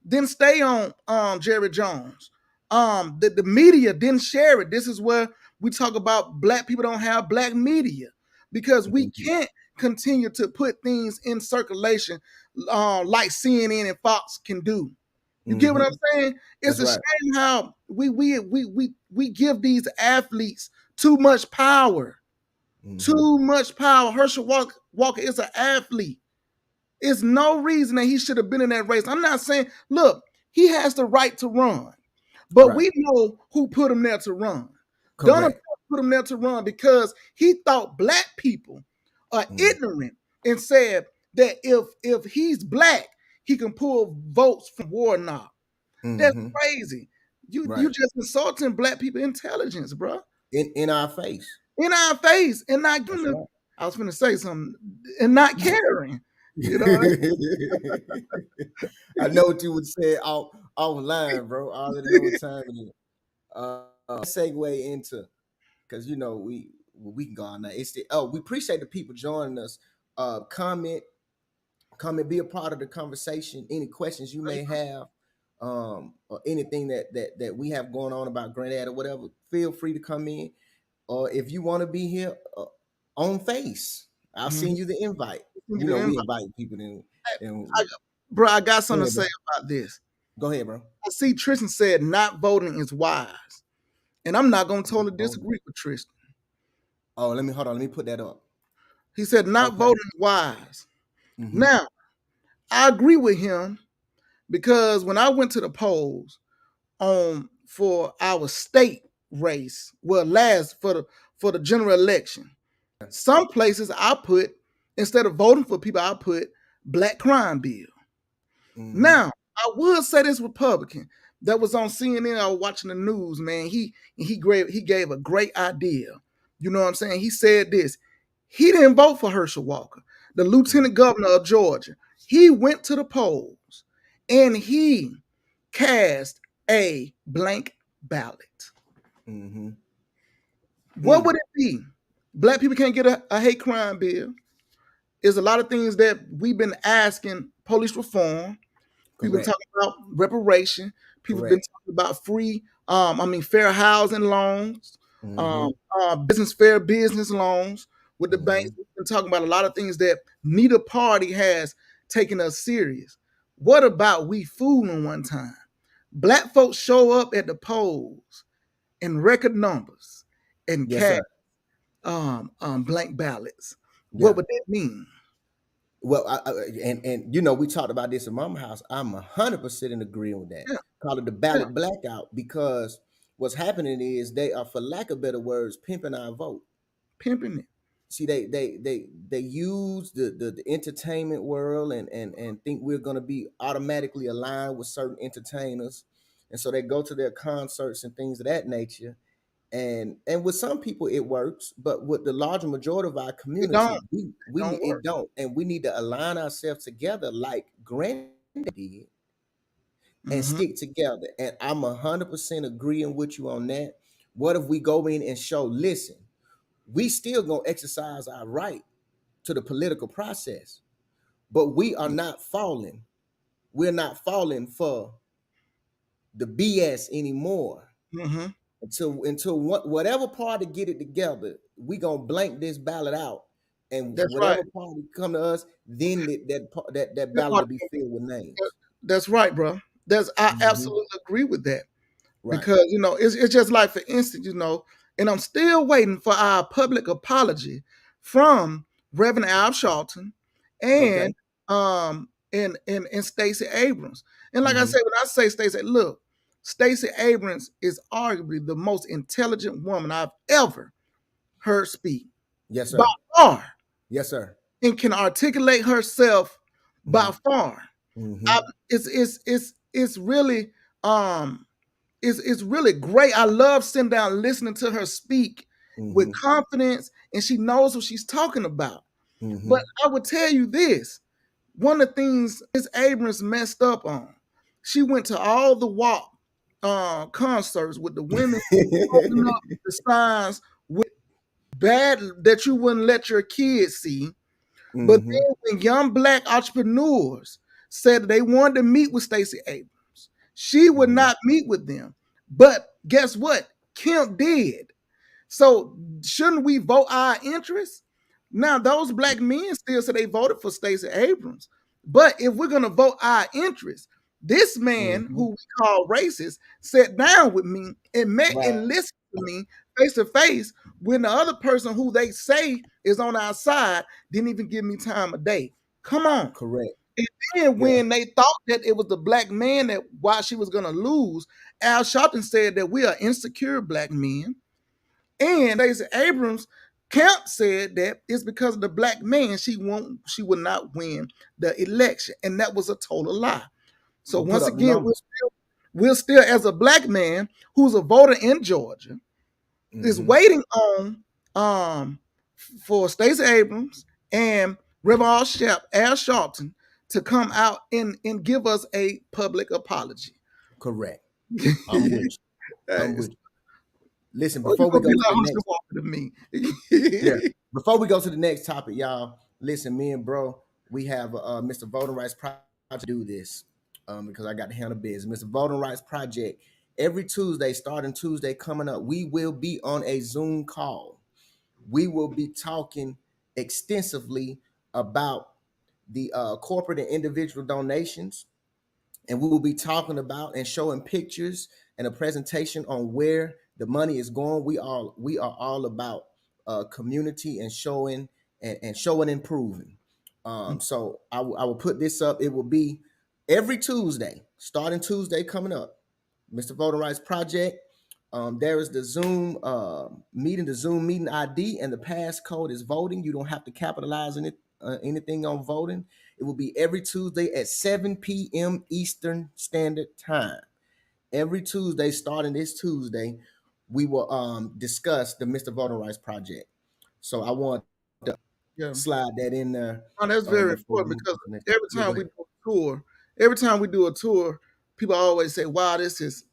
didn't stay on Jerry Jones. The media didn't share it. This is where we talk about black people don't have black media because we can't continue to put things in circulation like CNN and Fox can do. You get what I'm saying? It's a shame how we give these athletes too much power. Too much power. Herschel Walker is an athlete. It's no reason that he should have been in that race. I'm not saying, look, he has the right to run, but we know who put him there to run. Donald Trump put him there to run because he thought black people are ignorant and said that if he's black, he can pull votes from Warnock. That's crazy. You just insulting black people intelligence, bro. In our face. In our face. And not giving I was gonna say something and not caring. You know, I know what you would say offline, bro. I already know what time it is. Segue into, because you know we can go on now. We appreciate the people joining us. Comment, be a part of the conversation. Any questions you may have, or anything that we have going on about Granddad or whatever, feel free to come in. Or if you want to be here on Face, I'll send you the invite. You know, we invite people in. Bro, I got something to say about this. Go ahead, bro. I see Tristan said not voting is wise. And I'm not going to totally disagree with Tristan. Oh, let me put that up. He said not Okay. voting is wise. Mhm. Now, I agree with him because when I went to the polls for our state race, well, last for the general election, some places I put, instead of voting for people, I put black crime bill. Now, I would say this Republican that was on CNN, I was watching the news, man. He gave a great idea. You know what I'm saying? He said this. He didn't vote for Herschel Walker, the lieutenant governor of Georgia. He went to the polls and he cast a blank ballot. What would it be? Black people can't get a hate crime bill. There's a lot of things that we've been asking: police reform. People been Correct. talking about reparation. People been Correct. talking about fair housing loans, fair business loans with the banks. We've been talking about a lot of things that neither party has taken us serious. What about we fooling one time? Black folks show up at the polls in record numbers and Yes, cast sir. blank ballots. Yeah. What would that mean? Well, and you know, we talked about this in Mama House. I'm 100% in agreement with that. Yeah. Call it the ballot blackout, because what's happening is they are, for lack of better words, pimping our vote. Pimping it. See, they use the entertainment world and think we're gonna be automatically aligned with certain entertainers, and so they go to their concerts and things of that nature. And with some people it works, but with the larger majority of our community, don't don't. And we need to align ourselves together like Granddad did and stick together. And I'm 100% agreeing with you on that. What if we go in and show, listen, we still gonna exercise our right to the political process, but we are not falling. We're not falling for the BS anymore. Until whatever party get it together, we gonna blank this ballot out, and That's whatever right. party come to us, then that ballot will be filled with names. That's right, bro. I absolutely agree with that. Right. Because it's just like, for instance, and I'm still waiting for our public apology from Reverend Al Sharpton and Stacey Abrams. And like I said, when I say Stacey, look, Stacey Abrams is arguably the most intelligent woman I've ever heard speak. Yes, sir. By far. Yes, sir. And can articulate herself by far. It's really it's really great. I love sitting down listening to her speak with confidence, and she knows what she's talking about. But I would tell you this: one of the things Ms. Abrams messed up on, she went to all the WAP concerts with the women holding up the signs with bad that you wouldn't let your kids see. But then when young Black entrepreneurs said they wanted to meet with Stacey Abrams, she would not meet with them. But guess what? Kemp did. So shouldn't we vote our interests? Now, those Black men still say they voted for Stacey Abrams. But if we're going to vote our interests, this man who we call racist sat down with me and met and listened to me face to face, when the other person who they say is on our side didn't even give me time of day. Come on. Correct. And then when they thought that it was the Black man that why she was going to lose, Al Sharpton said that we are insecure Black men. And Stacey Abrams Kemp said that it's because of the Black man she would not win the election. And that was a total lie. So once again, we're still as a Black man who's a voter in Georgia is waiting on for Stacey Abrams and Reverend Al Sharpton to come out and give us a public apology. Correct. I'm with you. I'm with you. Listen, before we go to the next topic, y'all, listen, me and bro, we have Mr. Voting Rights Project to do this because I got to handle business. Mr. Voting Rights Project, every Tuesday, starting Tuesday coming up, we will be on a Zoom call. We will be talking extensively about the corporate and individual donations, and we will be talking about and showing pictures and a presentation on where the money is going. We are all about community and showing and showing and proving. So I will put this up. It will be every Tuesday, starting Tuesday coming up. Mr. Voting Rights Project. There is the Zoom meeting ID, and the passcode is voting. You don't have to capitalize anything on voting. It will be every Tuesday at 7 p.m. Eastern Standard Time. Every Tuesday, starting this Tuesday, we will discuss the Mr. Voting Rights Project. So I want to slide that in there. Oh, that's very important because every time we do a tour, people always say, "Wow, this is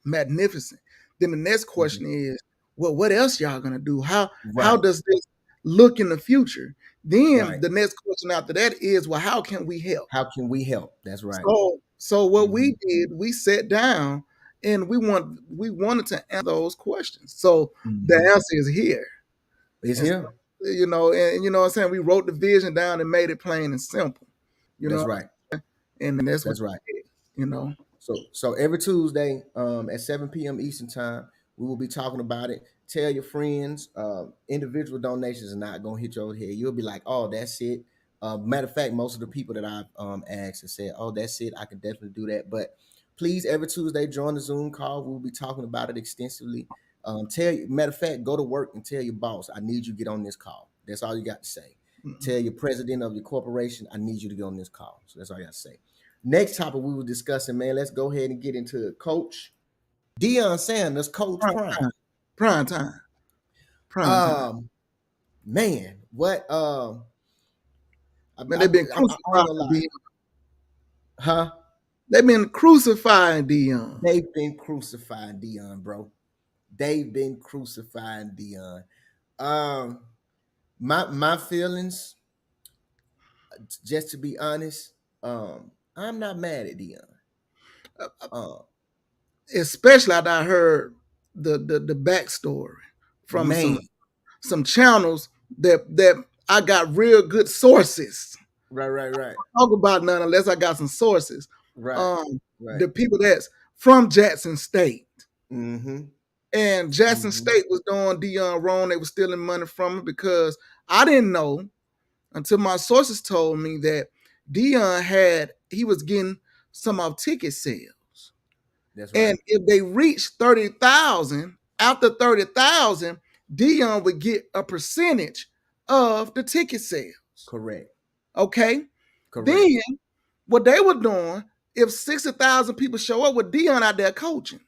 magnificent." Then the next question is, "Well, what else y'all gonna do? How does this look in the future?" Then the next question after that is, "Well, how can we help? How can we help?" That's right. So what we did, we sat down and we wanted to answer those questions. So the answer is here. It's here. You know, and you know what I'm saying? We wrote the vision down and made it plain and simple. That's right. And that's right. You know. So every Tuesday at 7 p.m. Eastern Time, we will be talking about it. Tell your friends. Individual donations are not going to hit your head. You'll be like, "Oh, that's it." Matter of fact, most of the people that I've asked have said, "Oh, that's it. I can definitely do that." But please, every Tuesday, join the Zoom call. We'll be talking about it extensively. Matter of fact, go to work and tell your boss, "I need you to get on this call." That's all you got to say. Tell your president of your corporation, "I need you to get on this call." So that's all you got to say. Next topic we were discussing, man. Let's go ahead and get into it. Coach Deion Sanders, Coach Prime time. Man, what? They've been crucifying Huh? They've been crucifying Deion. They've been crucifying Deion, bro. They've been crucifying Deion. My feelings, just to be honest, I'm not mad at Deion. Especially after I heard the backstory from some channels that I got real good sources. Right. Talk about none unless I got some sources. Right. The people that's from Jackson State. Mm-hmm. And Jackson State was doing Deion wrong. They were stealing money from him because I didn't know until my sources told me that Deion he was getting some of ticket sales. That's right. And if they reached 30,000, after 30,000, Deion would get a percentage of the ticket sales. Correct. Okay. Correct. Then what they were doing, if 60,000 people show up with Deion out there coaching,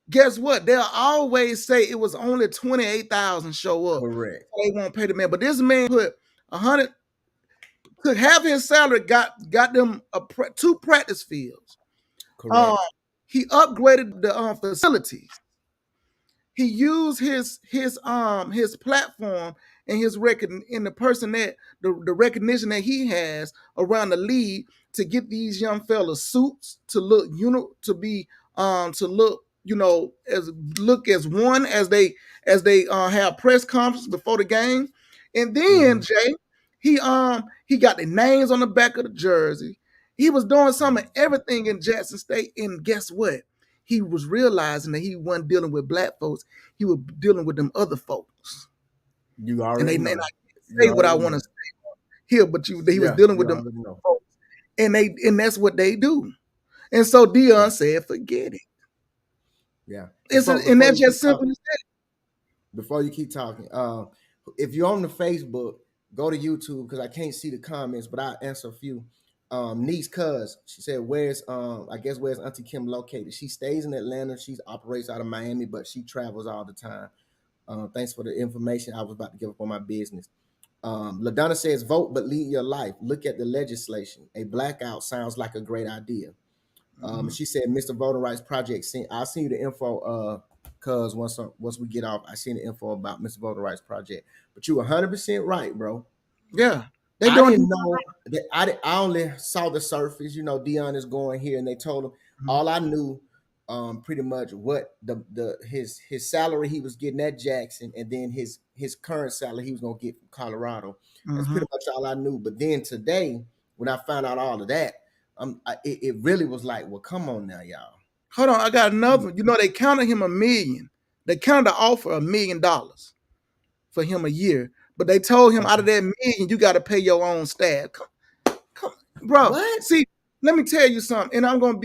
guess what? They'll always say it was only 28,000 show up. Correct. They won't pay the man. But this man put 100, took half his salary, got them 2 practice fields. Correct. He upgraded the facilities. He used his platform and his the person that the recognition that he has around the league to get these young fellas suits to look as one as they have press conference before the game. And then Jay, he got the names on the back of the jersey. He was doing some of everything in Jackson State, and guess what? He was realizing that he wasn't dealing with black folks. He was dealing with them other folks. You already and know. I can't say what I want to say here, but he was dealing with them folks, and that's what they do. And so Deion said, "Forget it." Yeah, and that's just simple as that. Before you keep talking, if you're on the Facebook, go to YouTube because I can't see the comments, but I'll answer a few. Niece Cuz, she said, where's Auntie Kim located? She stays in Atlanta. She operates out of Miami, but she travels all the time. Thanks for the information. I was about to give up on my business. LaDonna says, vote but lead your life. Look at the legislation. A blackout sounds like a great idea. She said, Mr. Voting Rights Project, I'll send you the info, Cuz once we get off, I seen the info about Mr. Voting Rights Project. But you 100% right, bro. Yeah. I didn't know that. I only saw the surface. You know, Deion is going here, and they told him all I knew, pretty much what his salary he was getting at Jackson, and then his current salary he was gonna get from Colorado. That's pretty much all I knew. But then today, when I found out all of that, it really was like, well, come on now, y'all. Hold on, I got another one. You know, they counted him $1 million. They counted the offer $1 million. for him a year, but they told him out of that $1 million, you got to pay your own staff. Come, bro. What? See, let me tell you something, and I'm gonna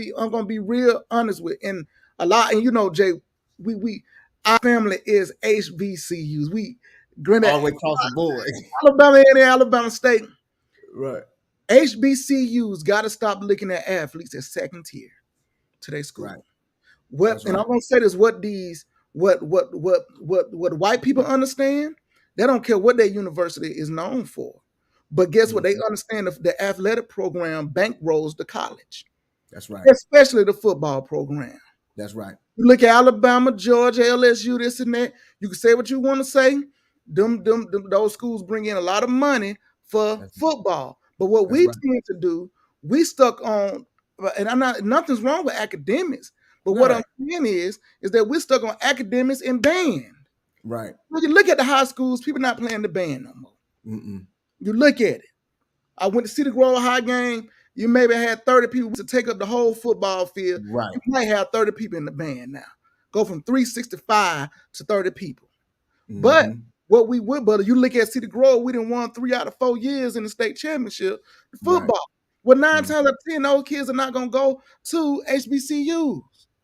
be real honest with, and a lot, and you know, Jay, we our family is HBCUs. We granted All the way across the board. Alabama and Alabama State. Right. HBCUs got to stop looking at athletes as second tier to their school. Right. What That's and right. I'm gonna say this: what white people understand, they don't care what their university is known for. But guess what? They understand the athletic program bankrolls the college. That's right. Especially the football program. That's right. You look at Alabama, Georgia, LSU, this and that. You can say what you want to say. Those schools bring in a lot of money for football. But what we tend to do, we stuck on, and nothing's wrong with academics. But what I'm saying is that we're stuck on academics and band. Right. When you look at the high schools, people not playing the band no more. Mm-mm. You look at it. I went to Cedar Grove High game. You maybe had 30 people to take up the whole football field. Right. You might have 30 people in the band now. Go from 365 to 30 people. Mm-hmm. But what we would, but you look at Cedar Grove, we done won 3 out of 4 years in the state championship football. Right. Well, 9 times out of 10, those kids are not gonna go to HBCUs.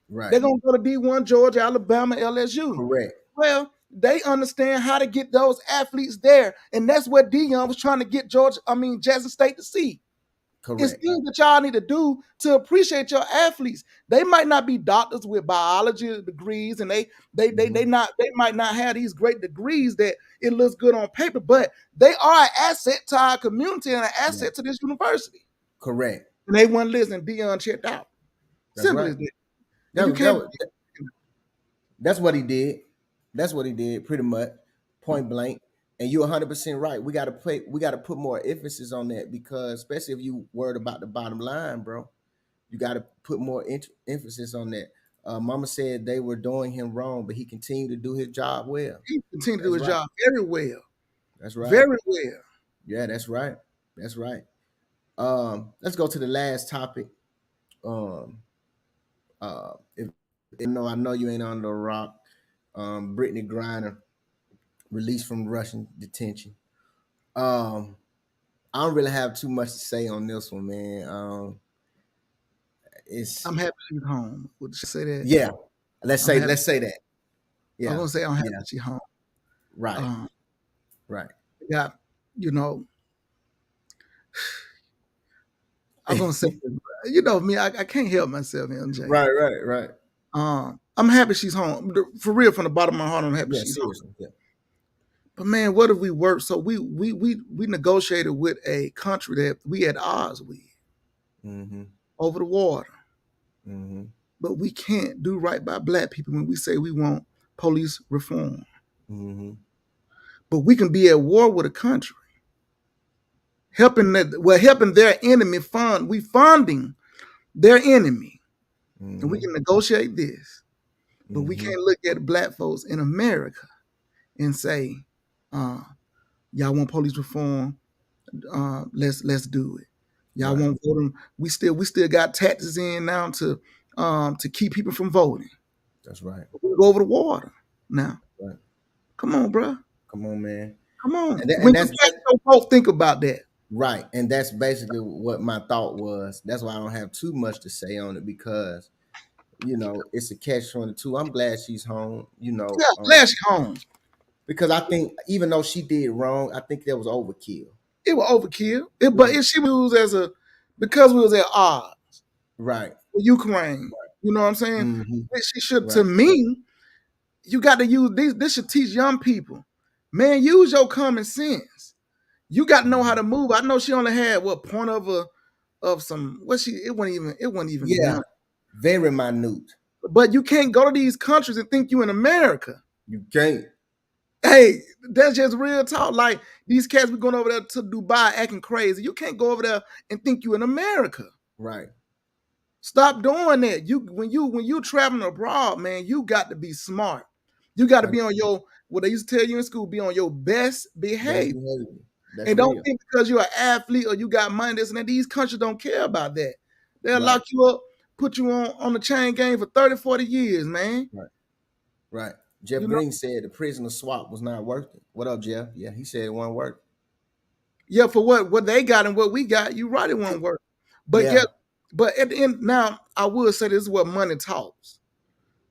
Right. They're gonna go to D1, Georgia, Alabama, LSU. Correct. Well, they understand how to get those athletes there, and that's what Deion was trying to get Jackson State to see. Correct. It's things that y'all need to do to appreciate your athletes. They might not be doctors with biology degrees, and they might not have these great degrees that it looks good on paper, but they are an asset to our community and an asset to this university. Correct. And they weren't listening. Deion checked out. That's Simple right. as that. That's what he did. That's what he did, pretty much, point blank. And you're 100% right. We got to put more emphasis on that, because especially if you worried about the bottom line, bro, you got to put more emphasis on that. Mama said they were doing him wrong, but he continued to do his job well. He continued to do his job very well. That's right. Very well. Yeah, that's right. That's right. Let's go to the last topic. I know you ain't on the rock. Brittany Griner released from Russian detention. I don't really have too much to say on this one, man. I'm happy she's home. Would you say that? Yeah. Let's say that. Yeah. I'm gonna say I'm happy she's home. Right. Right. Yeah, I'm gonna say, me, I can't help myself, MJ. Right. I'm happy she's home. For real, from the bottom of my heart, I'm happy she's home. Yeah. But man, what if we worked? So we negotiated with a country that we at odds with over the water. Mm-hmm. But we can't do right by black people when we say we want police reform. Mm-hmm. But we can be at war with a country, helping their enemy funding their enemy, and we can negotiate this. But we can't look at black folks in America and say, y'all want police reform? Let's do it. Y'all want voting? We still got taxes in now to keep people from voting. That's right. We go over the water now. Right. Come on, bro. Come on, man. Come on. And that's folks think about that. Right. And that's basically what my thought was. That's why I don't have too much to say on it, because it's a catch-22. I'm glad she's home. Glad she's home. Because I think even though she did wrong, I think that was overkill. It was overkill. But if she was because we was at odds. Right. With Ukraine. You know what I'm saying? Mm-hmm. She should, to me, you got to use this should teach young people. Man, use your common sense. You got to know how to move. I know she only had point of some it wasn't even done. Very minute. But you can't go to these countries and think you in America. You can't. Hey, that's just real talk. Like these cats be going over there to Dubai acting crazy. You can't go over there and think you in America. Right. Stop doing that. When you traveling abroad, man, you got to be smart. You got to be on what they used to tell you in school, be on your best behavior. And don't think because you're an athlete or you got money, this and that, these countries don't care about that. They'll lock you up, put you on the chain gang for 30, 40 years, man. Right. Jeff You know, Green said the prisoner swap was not worth it. What up, Jeff? Yeah, he said it wasn't worth it. yeah, for what they got and what we got, you right, it won't work. But Yeah. yeah, but at the end, now I would say this is what money talks.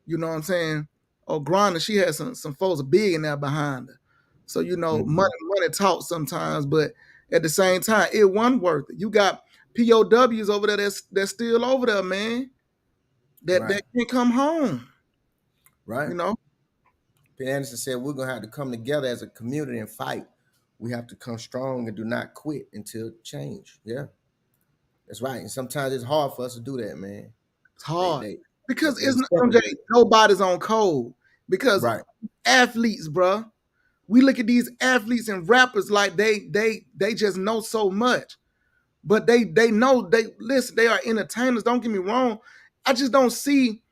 You know what I'm saying? Oh, Grindr, she had some folks big in there behind her. So you know, money talks sometimes, but at the same time, it wasn't worth it. You got POWs over there that's still over there, man. That Right. can't come home. Right. You know? Penn Anderson said we're gonna have to come together as a community and fight. We have to come strong and do not quit until change. Yeah. That's right. And sometimes it's hard for us to do that, man. It's hard. Because they it's not separate. nobody's on code. Because Right. athletes, bro, we look at these athletes and rappers like they just know so much. But they know, they are entertainers. Don't get me wrong. I don't see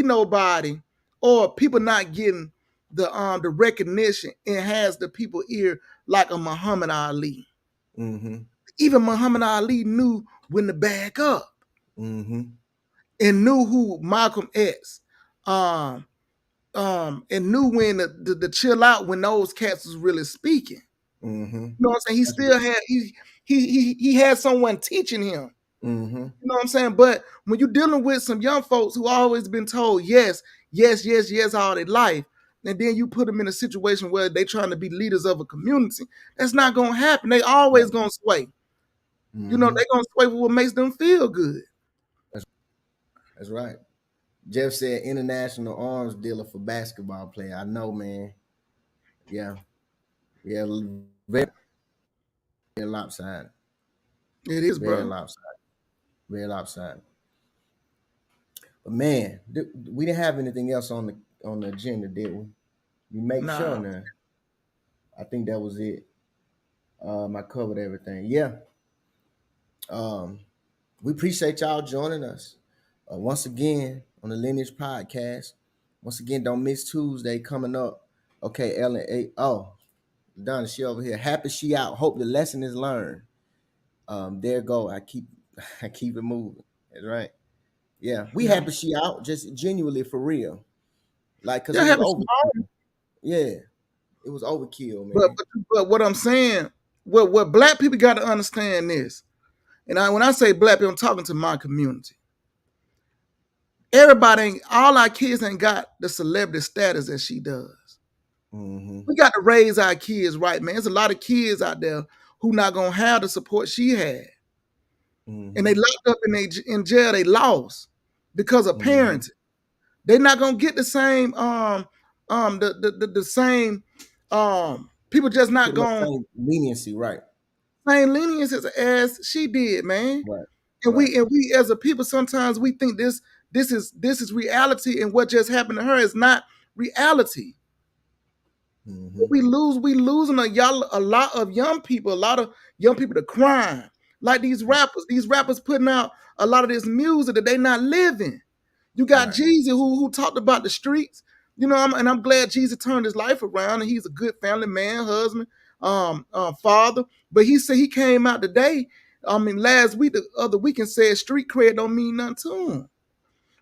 nobody or people not getting the recognition and has the people ear like a Muhammad Ali. Mm-hmm. Even Muhammad Ali knew when to back up. Mm-hmm. And knew who Malcolm X, and knew when to chill out when those cats was really speaking. Mm-hmm. You know what I'm saying? He still had he had someone teaching him. Mm-hmm. You know what I'm saying? But when you're dealing with some young folks who always been told yes all their life, and then you put them in a situation where they trying to be leaders of a community, that's not gonna happen. They always gonna sway. Mm-hmm. You know, they gonna sway for what makes them feel good. That's right. Jeff said international arms dealer for basketball player. I know, man. Yeah. Yeah, very lopsided. It is, very bro. lopsided. Very lopsided. But man, we didn't have anything else on the agenda, did we? We make sure now. I think that was it. I covered everything. Yeah. We appreciate y'all joining us once again on the Lineage Podcast. Once again, don't miss Tuesday coming up. Okay, Ellen. Oh, Donna, she over here. Happy she out. Hope the lesson is learned. There go. I keep it moving. That's right. Yeah, we happy she out. Just genuinely for real. Like, cause it was overkill. Yeah, it was overkill, man. But what I'm saying, what black people got to understand this, and when I say black people, I'm talking to my community. Everybody, all our kids ain't got the celebrity status that she does. Mm-hmm. We got to raise our kids right, man. There's a lot of kids out there who not gonna have the support she had, and they locked up in jail. They lost because of parenting. They're not gonna get the same the same people just not going leniency, right? Same leniency as she did, man. Right. And we as a people sometimes we think this is reality, and what just happened to her is not reality. Mm-hmm. We losing a lot of young people to crime. Like these rappers putting out a lot of this music that they not living. You got Jeezy who talked about the streets, you know, and I'm glad Jeezy turned his life around, and he's a good family man, husband, father. But he said he came out today, last week, the other week, and said street cred don't mean nothing to him.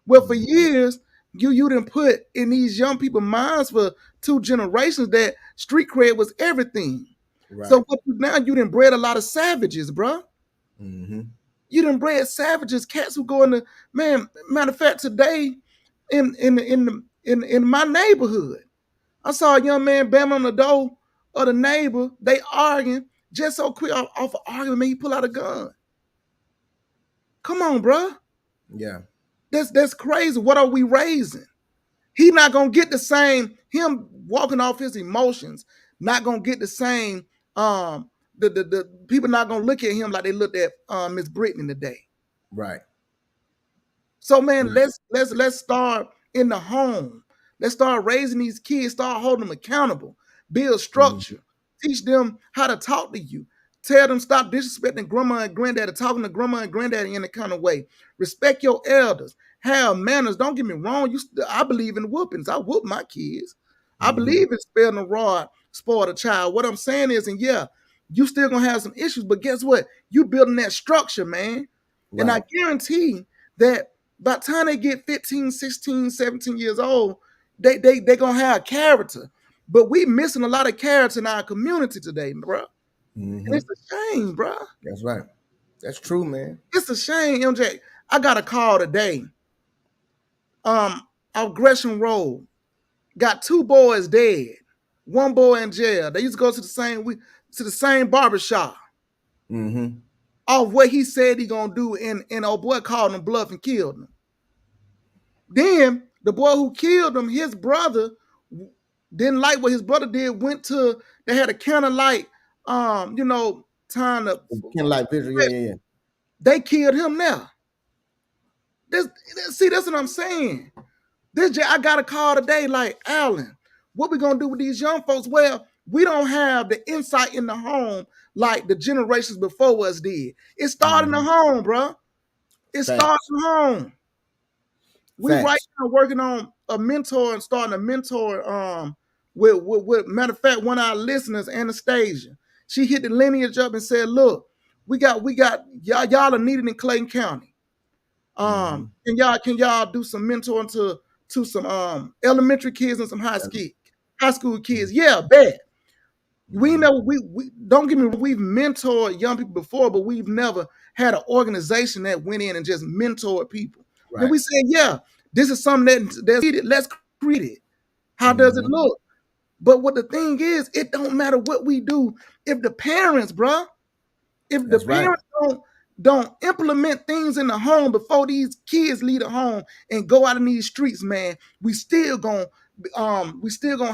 Well, for years, you didn't put in these young people's minds for 2 generations that street cred was everything. Right. So now you done bred a lot of savages, bro. Mm-hmm. You done bred savages, cats who go in the matter of fact, today in my neighborhood, I saw a young man bam on the door of the neighbor. They arguing just so quick off of argument, man, he pull out a gun. Come on, bro. Yeah. That's crazy. What are we raising? He not gonna get the same, him walking off his emotions, not gonna get the same, the people not gonna look at him like they looked at Miss Brittany today. Right. So man, let's start in the home. Let's start raising these kids, start holding them accountable, build structure, teach them how to talk to you. Tell them stop disrespecting grandma and granddaddy, talking to grandma and granddaddy in the kind of way. Respect your elders. Have manners. Don't get me wrong. I believe in whoopings. I whoop my kids. I believe in sparing the rod, spoil the child. What I'm saying is, and yeah, you still gonna have some issues, but guess what? You building that structure, man. Right. And I guarantee that by the time they get 15, 16, 17 years old, they gonna have character. But we missing a lot of character in our community today, bro. And it's a shame, bro. That's right. That's true, man. It's a shame, MJ. I got a call today. Out Gresham Road, got 2 boys dead. 1 boy in jail. They used to go to the same barbershop. Mm-hmm. Of what he said he gonna do, and old boy called him bluff and killed him. Then the boy who killed him, his brother didn't like what his brother did. They had a candlelight, time to Candlelight vigil, yeah. They killed him now. That's what I'm saying. I got a call today, like, Alan, what we gonna do with these young folks? Well, we don't have the insight in the home like the generations before us did. It started in the home, bro. It starts from home. We right now working on a mentor and starting a mentor with matter of fact, one of our listeners, Anastasia. She hit the lineage up and said, look, we got y'all are needed in Clayton County. Can y'all do some mentoring to some elementary kids and some high school kids? Yeah, bet. We know we don't get me wrong, we've mentored young people before, but we've never had an organization that went in and just mentored people. Right. And we said, yeah, this is something that's needed. Let's create it. How does it look? But what the thing is, it don't matter what we do if the parents, bruh, parents don't implement things in the home before these kids leave the home and go out in these streets, man, we still gonna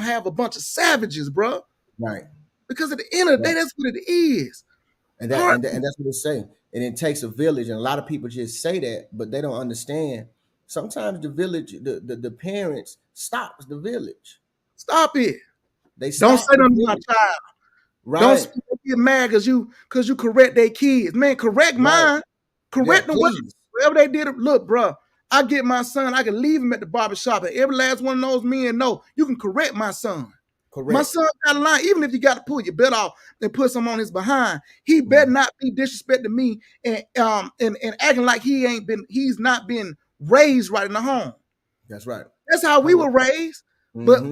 have a bunch of savages, bruh. Right. Because at the end of the day, that's what it is. And that's what it's saying. And it takes a village. And a lot of people just say that, but they don't understand. Sometimes the village, the parents stops the village. Stop it. They don't say nothing to my child. Right. Don't get mad because you correct their kids. Man, correct mine. Correct them. Whatever they did. Look, bro, I get my son. I can leave him at the barbershop. And every last one of those men know you can correct my son. Correct. My son got a line. Even if you got to pull your belt off and put some on his behind, he better not be disrespecting me and acting like he's not been raised right in the home. That's right. That's how we were raised. But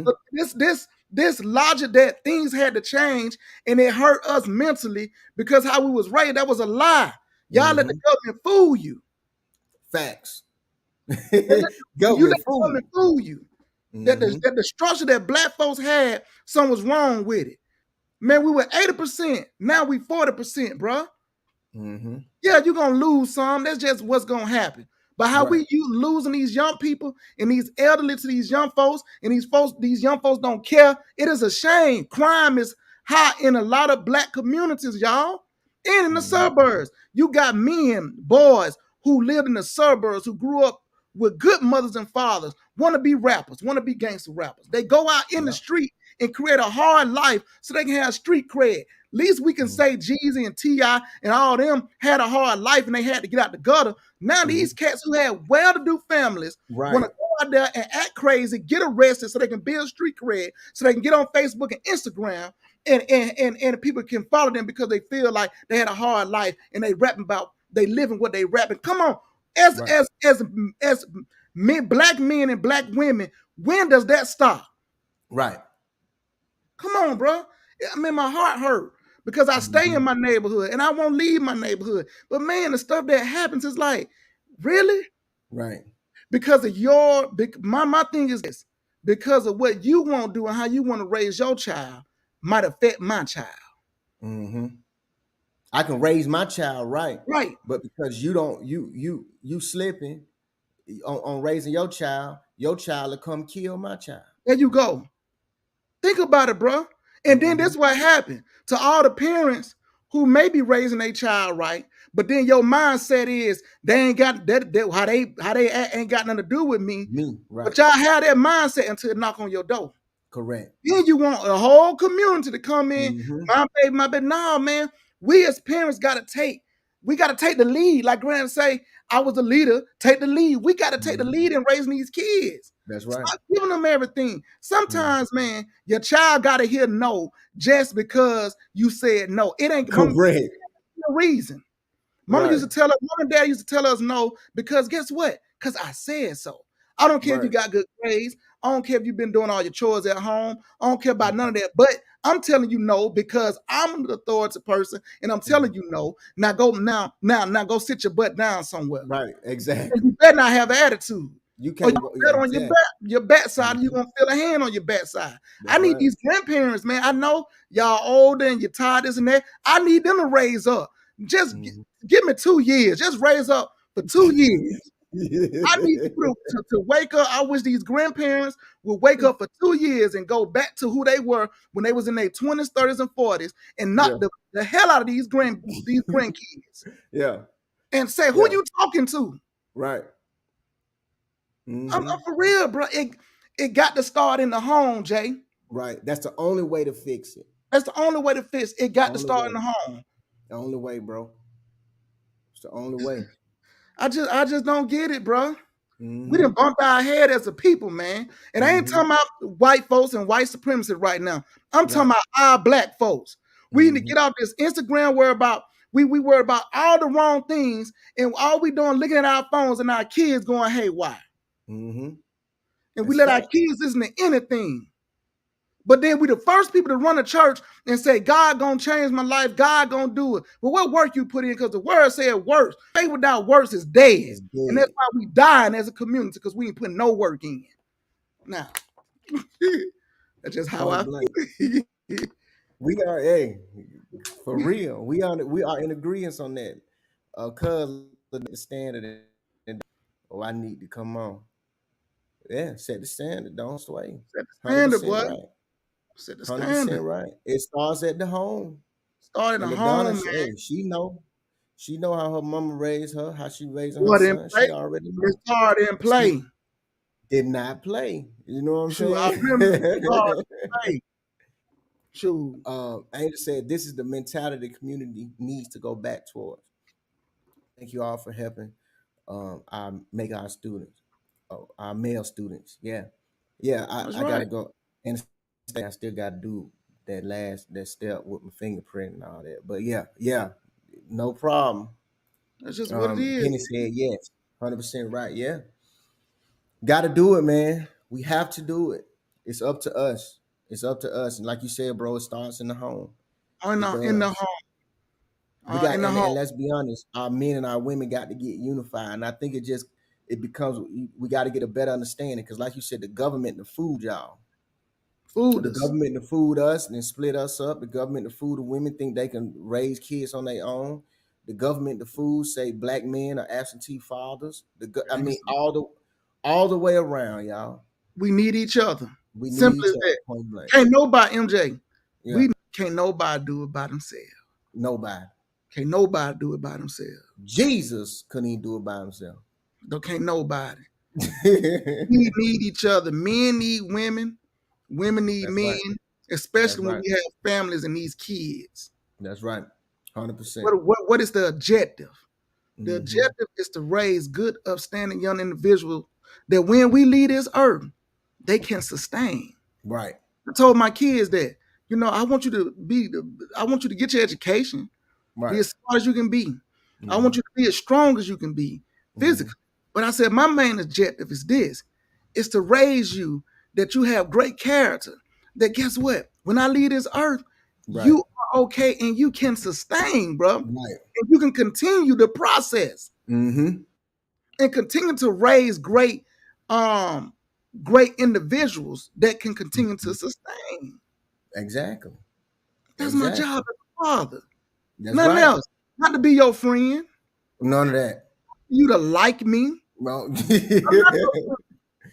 this logic that things had to change and it hurt us mentally because how we was raised, that was a lie. Y'all let the government fool you. Facts. You let the government fool you. That the structure that black folks had, something was wrong with it. Man, we were 80%. Now we 40%, bro. Yeah, you're gonna lose some. That's just what's gonna happen. But how you losing these young people and these elderly to these young folks, and these young folks don't care. It is a shame. Crime is high in a lot of black communities, y'all, and in the suburbs. You got men, boys who lived in the suburbs, who grew up with good mothers and fathers, want to be rappers, want to be gangster rappers. They go out in the street and create a hard life so they can have street cred. At least we can say Jeezy and T.I. and all them had a hard life and they had to get out the gutter. Now these cats who have well-to-do families want to go out there and act crazy, get arrested so they can build street cred, so they can get on Facebook and Instagram and people can follow them because they feel like they had a hard life and they rapping about, they living what they rapping. Come on. As men, black men and black women, when does that stop? Right. Come on, bro. I mean, my heart hurt because I stay in my neighborhood and I won't leave my neighborhood. But man, the stuff that happens is like, really? Right. Because of my thing is this, because of what you want to do and how you want to raise your child might affect my child. I can raise my child right, but because you slipping on raising your child will come kill my child. There you go. Think about it, bro. And then this what happened to all the parents who may be raising their child right, but then your mindset is they ain't got that how they act ain't got nothing to do with me. Right. But y'all have that mindset until it knock on your door. Correct. Then you want a whole community to come in. My baby. No, man. We as parents gotta take the lead. Like Grant say, I was a leader, take the lead. We gotta take the lead in raising these kids. That's right. Stop giving them everything. Sometimes, man, your child gotta hear no just because you said no. It ain't correct. No reason. Mom and dad used to tell us no because guess what? Because I said so. I don't care if you got good grades. I don't care if you've been doing all your chores at home. I don't care about none of that. But I'm telling you no because I'm the authority person, and I'm telling you no. Now go go sit your butt down somewhere. Right, exactly. And you better not have an attitude. You Or can't you go better on your backside, you're gonna feel a hand on your backside. I need these grandparents, man. I know y'all older and you're tired, this and that. I need them to raise up. Just give me 2 years. Just raise up for 2 years. I need people to wake up. I wish these grandparents would wake up for 2 years and go back to who they were when they was in their 20s, 30s, and 40s and knock the hell out of these grandkids. Yeah. And say, who you talking to? Right. I'm for real, bro. It got to start in the home, Jay. Right. That's the only way to fix it. That's the only way to fix it. It got to start in the home. The only way, bro. It's the only way. I just don't get it, bro. We done bumped our head as a people, man. And I ain't talking about white folks and white supremacy right now. I'm talking about our black folks. We need to get off this Instagram worry about we worry about all the wrong things, and all we doing looking at our phones and our kids going haywire. And we let our kids listen to anything. But then we the first people to run a church and say, God gonna change my life, God gonna do it. Well, what work you put in? Because the word said works. Faith without works is dead. And that's why we dying as a community, because we ain't putting no work in. Now, that's just how I feel. We are, for real. We are in agreement on that. Cause the standard and I need to come on. Yeah, set the standard, don't sway. Set the standard, boy. Right. Set the standard. Right. It starts at the home. Start in the home, man. She know how her mama raised her, how she raised her son. She already knows. It started in play. She did not play. You know what I'm saying? I remember play. Shoot. Angel said this is the mentality the community needs to go back towards. Thank you all for helping our students. Our male students. Yeah. I gotta go. And I still gotta do that step with my fingerprint and all that. But yeah, no problem. That's just what it is. Penny said yes. 100% right. Yeah. Gotta do it, man. We have to do it. It's up to us. It's up to us. And like you said, bro, it starts in the home. In the home. And let's be honest, our men and our women got to get unified. And I think it becomes, we got to get a better understanding. Because like you said, the government to food y'all. The government to food us and then split us up. The government to food the women think they can raise kids on their own. The government to food say black men are absentee fathers. All the way around, y'all. We need each other. We need Simply each other. Can't nobody, MJ. Yeah. Can't nobody do it by themselves. Nobody. Can't nobody do it by themselves. Jesus couldn't even do it by himself. No, can't nobody. We need each other. Men need women. Women need men, especially when we have families and these kids. That's right. 100%. What is the objective? The objective is to raise good, upstanding young individuals that when we leave this earth, they can sustain. Right. I told my kids that, I want you to get your education, be as smart as you can be. I want you to be as strong as you can be physically. But I said, my main objective is this. It's to raise you that you have great character, that guess what? When I leave this earth, you are okay and you can sustain, bro. Right. And you can continue the process and continue to raise great individuals that can continue to sustain. Exactly. That's my job as a father. Nothing else. Not to be your friend. None of that. You to like me. Well,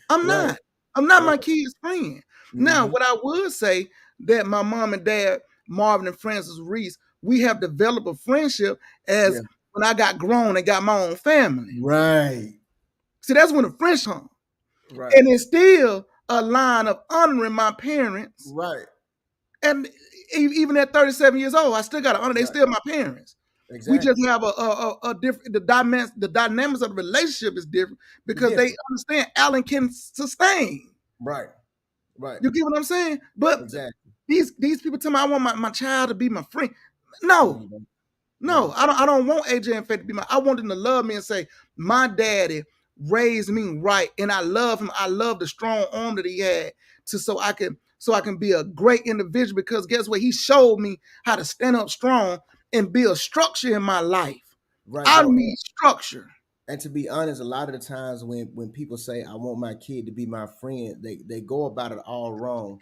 I'm not. I'm not my kid's friend. Now, what I would say that my mom and dad, Marvin and Francis Reese, we have developed a friendship as when I got grown and got my own family. Right. See, that's when the friendship hung. Right. And it's still a line of honoring my parents. Right. And even at 37 years old, I still got to honor. They still my parents. Exactly. We just have a different, the dynamics of the relationship is different because they understand Alan can sustain. Right. Right. You get what I'm saying? But these people tell me I want my child to be my friend. No, I don't want AJ and Faith to be I want them to love me and say, my daddy raised me right, and I love him. I love the strong arm that he had so I can be a great individual, because guess what? He showed me how to stand up strong and build structure in my life. Right, I bro. need structure. And to be honest, a lot of the times when people say I want my kid to be my friend, they go about it all wrong.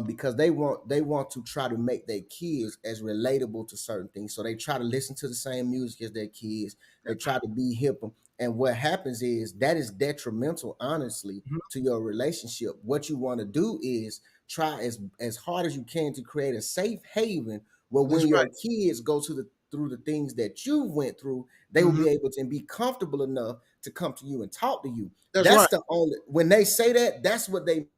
Because they want to try to make their kids as relatable to certain things. So they try to listen to the same music as their kids. They try to be hip. And what happens is that is detrimental, honestly, to your relationship. What you want to do is try as hard as you can to create a safe haven where when your kids go through the things that you went through, they will be able to be comfortable enough to come to you and talk to you. That's right. the only, when they say that, that's what they.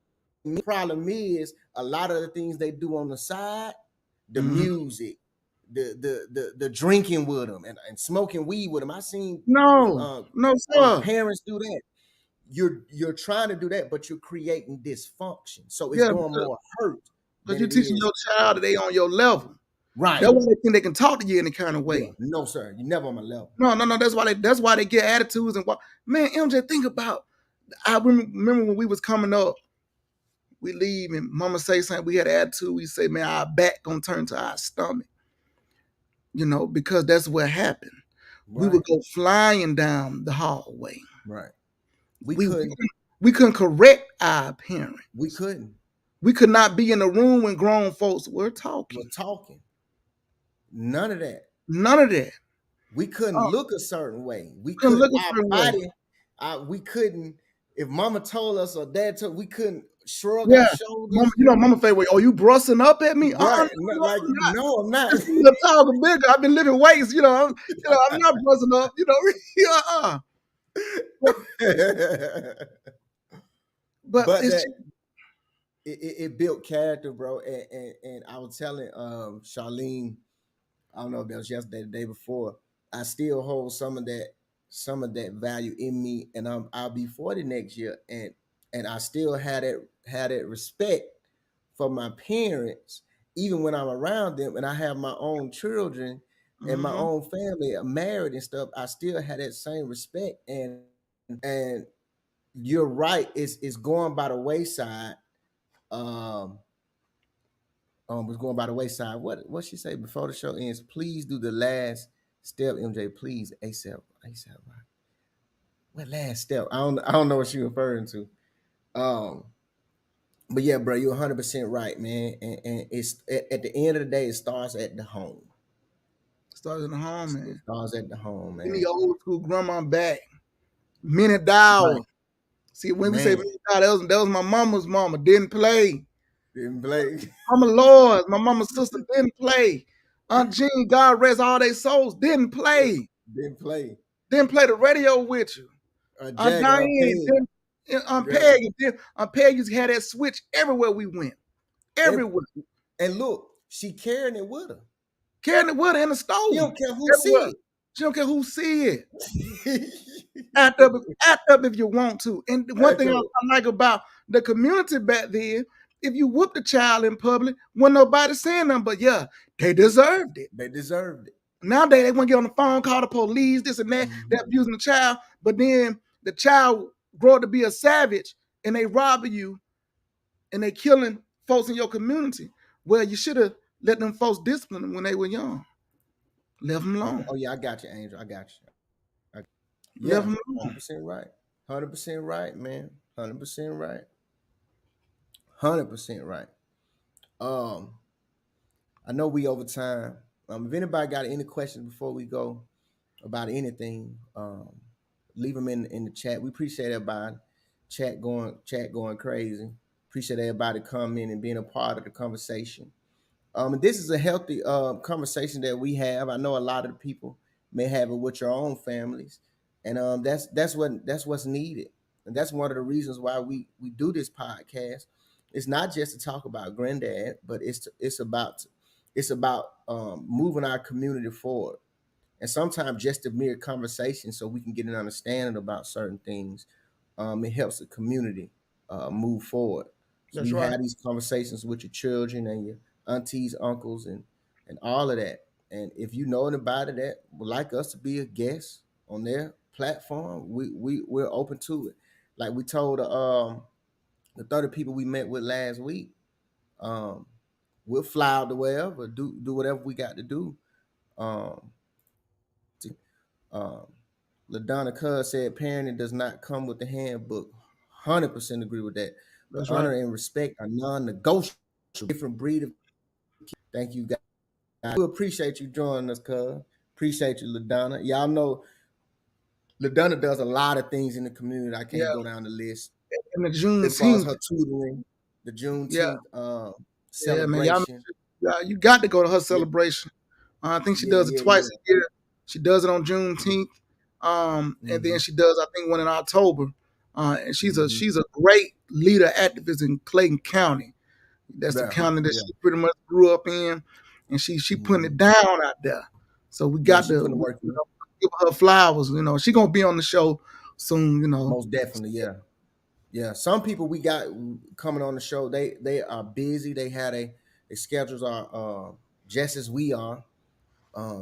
The problem is a lot of the things they do on the side, the music, the drinking with them and smoking weed with them. I seen no sir. Parents do that. You're trying to do that, but you're creating dysfunction. So it's doing more hurt. Because you're teaching your child that they on your level. Right. That's why they think they can talk to you in any kind of way. Yeah. No, sir. You're never on my level. No. That's why they get attitudes and what. Man, MJ, think about. I remember when we was coming up. We leave and mama say something, we had an attitude, we say, man, our back gonna turn to our stomach. Because that's what happened. Right. We would go flying down the hallway. Right. We couldn't correct our parent. We couldn't. We could not be in the room when grown folks were talking. None of that. None of that. We couldn't look a certain way. We couldn't look a certain way. We couldn't, if mama told us or dad told, we couldn't shrug our shoulders. Mama say, "Wait, are you brussing up at me?" Right. No, I'm not. I'm talking bigger. I've been living weights. I'm not brussing up. But it built character, bro. And I was telling Charlene, I don't know if that was yesterday, the day before. I still hold some of that value in me, and I'll be 40 next year, and I still had that respect for my parents, even when I'm around them, and I have my own children and my own family, I'm married and stuff. I still had that same respect, and you're right. It's going by the wayside. Was going by the wayside. What she say before the show ends? Please do the last step, MJ. Please, ASAP. What last step? I don't know what she referring to. But yeah, bro, you're 100% right, man. And it's at the end of the day, it starts at the home. Starts at the home, man. It starts at the home, man. Give me old school grandma back. Minute Dow. Right. See, when we say Minute Dow, that was my mama's mama. Didn't play. Mama Lord, my mama's sister didn't play. Aunt Jean, God rest all their souls, didn't play. Didn't play the radio with you. Aunt Diane, Aunt Peg used to have that switch everywhere we went. Everywhere. And look, she carrying it with her. Carrying it with her in the stove. She don't care who see it. She don't care who see it. Act up if you want to. And one thing I like about the community back then, if you whoop the child in public, wasn't nobody saying nothing, but yeah, they deserved it. They deserved it. Nowadays, they want to get on the phone, call the police, this and that. They're abusing the child, but then the child grow up to be a savage, and they robbing you, and they killing folks in your community. Well, you should have let them folks discipline them when they were young. Left them alone. Oh yeah, I got you, Angel. I got you. Left them alone. 100% right. 100% right, man. 100% right. 100% right. I know we over time. If anybody got any questions before we go about anything, leave them in the chat. We appreciate everybody. Chat going crazy. Appreciate everybody coming and being a part of the conversation. This is a healthy conversation that we have. I know a lot of the people may have it with your own families, and that's what's needed. And that's one of the reasons why we do this podcast. It's not just to talk about granddad, but it's about moving our community forward. And sometimes just a mere conversation so we can get an understanding about certain things. It helps the community move forward. So you have these conversations with your children and your aunties, uncles, and all of that. And if you know anybody that would like us to be a guest on their platform, we're open to it. Like we told the 30 people we met with last week, we'll fly out to wherever, do whatever we got to do. LaDonna Cuz said parenting does not come with the handbook. 100% agree with that. That's Honor right. and respect are non-negotiable. Different breed of. Thank you, guys. We appreciate you joining us, Cuz. Appreciate you, LaDonna. Y'all know LaDonna does a lot of things in the community. I can't go down the list. And the As far as Juneteenth. her tutoring, the Juneteenth Yeah, celebration. man, you got to go to her celebration. I think she does it twice a year. She does it on Juneteenth, and then she does, I think, one in October. And she's a great leader activist in Clayton County. That's the county that she pretty much grew up in, and she putting it down out there. So we got to give her flowers. You know, she gonna be on the show soon. You know, most definitely, yeah. Some people we got coming on the show, they are busy. They had their schedules are just as we are.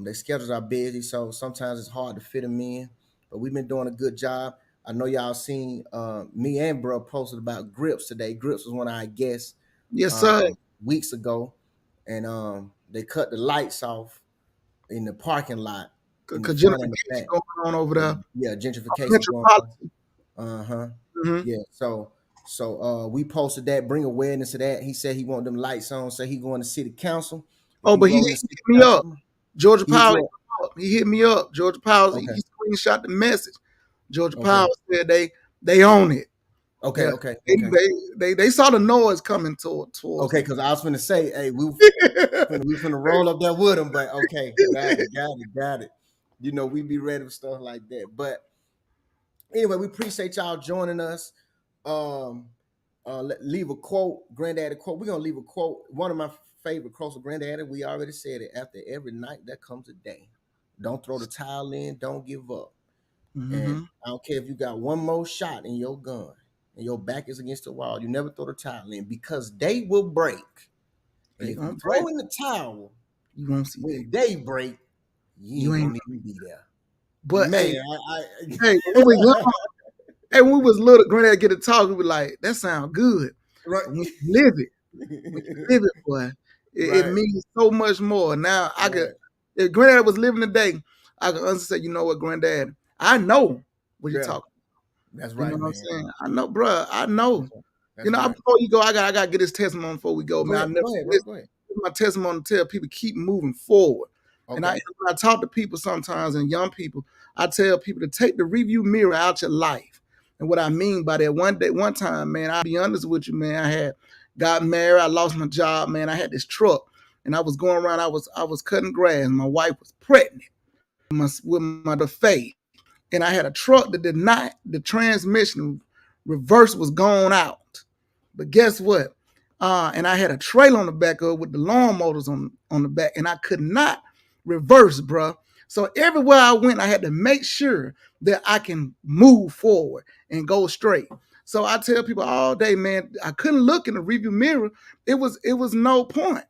Their schedules are busy, so sometimes it's hard to fit them in. But we've been doing a good job. I know y'all seen me and bro posted about Grips today. Grips was one of our guests. Yes, sir. Weeks ago, and they cut the lights off in the parking lot. Because gentrification going on over there. Yeah, gentrification going on. Yeah. So we posted that, bring awareness to that. He said he want them lights on, so he going to city council. But he hit me up. Georgia Power, he hit me up. Georgia Power, he screenshot the message. Georgia Power said they own it. Okay. They saw the noise coming towards. Okay, because I was going to say, hey, we finna roll up there with them, but okay, got it. You know, we be ready for stuff like that. But anyway, we appreciate y'all joining us. Leave a quote, Granddaddy quote. We're gonna leave a quote. One of my favorite quotes of Granddaddy. We already said it. After every night, there comes a day. Don't throw the towel in. Don't give up. And I don't care if you got one more shot in your gun and your back is against the wall. You never throw the towel in because they will break. And if you throw in the towel, you won't see when they break. You ain't gonna be there. But man, when we was little, Granddaddy get to talk, we were like, that sound good. Right. When you live it, boy, it means so much more. Now I could, if Granddaddy was living today, I could honestly say, you know what, Granddaddy, I know what you're talking about. That's right. You know what I'm saying? I know, bro. I know. That's you know, before you go, I gotta get this testimony before we go, man. Go ahead. My testimony to tell people keep moving forward. Okay. And when I talk to people sometimes, and young people, I tell people to take the review mirror out your life. And what I mean by that, one time, man, I'll be honest with you, man, I had got married, I lost my job, man. I had this truck, and I was going around, I was cutting grass. My wife was pregnant with my Faith. And I had a truck that did not, the transmission reverse was gone out. But guess what? And I had a trailer on the back of it with the lawn motors on the back, and I could not reverse, bro. So everywhere I went, I had to make sure that I can move forward and go straight. So I tell people all day, man, I couldn't look in the review mirror. It was no point.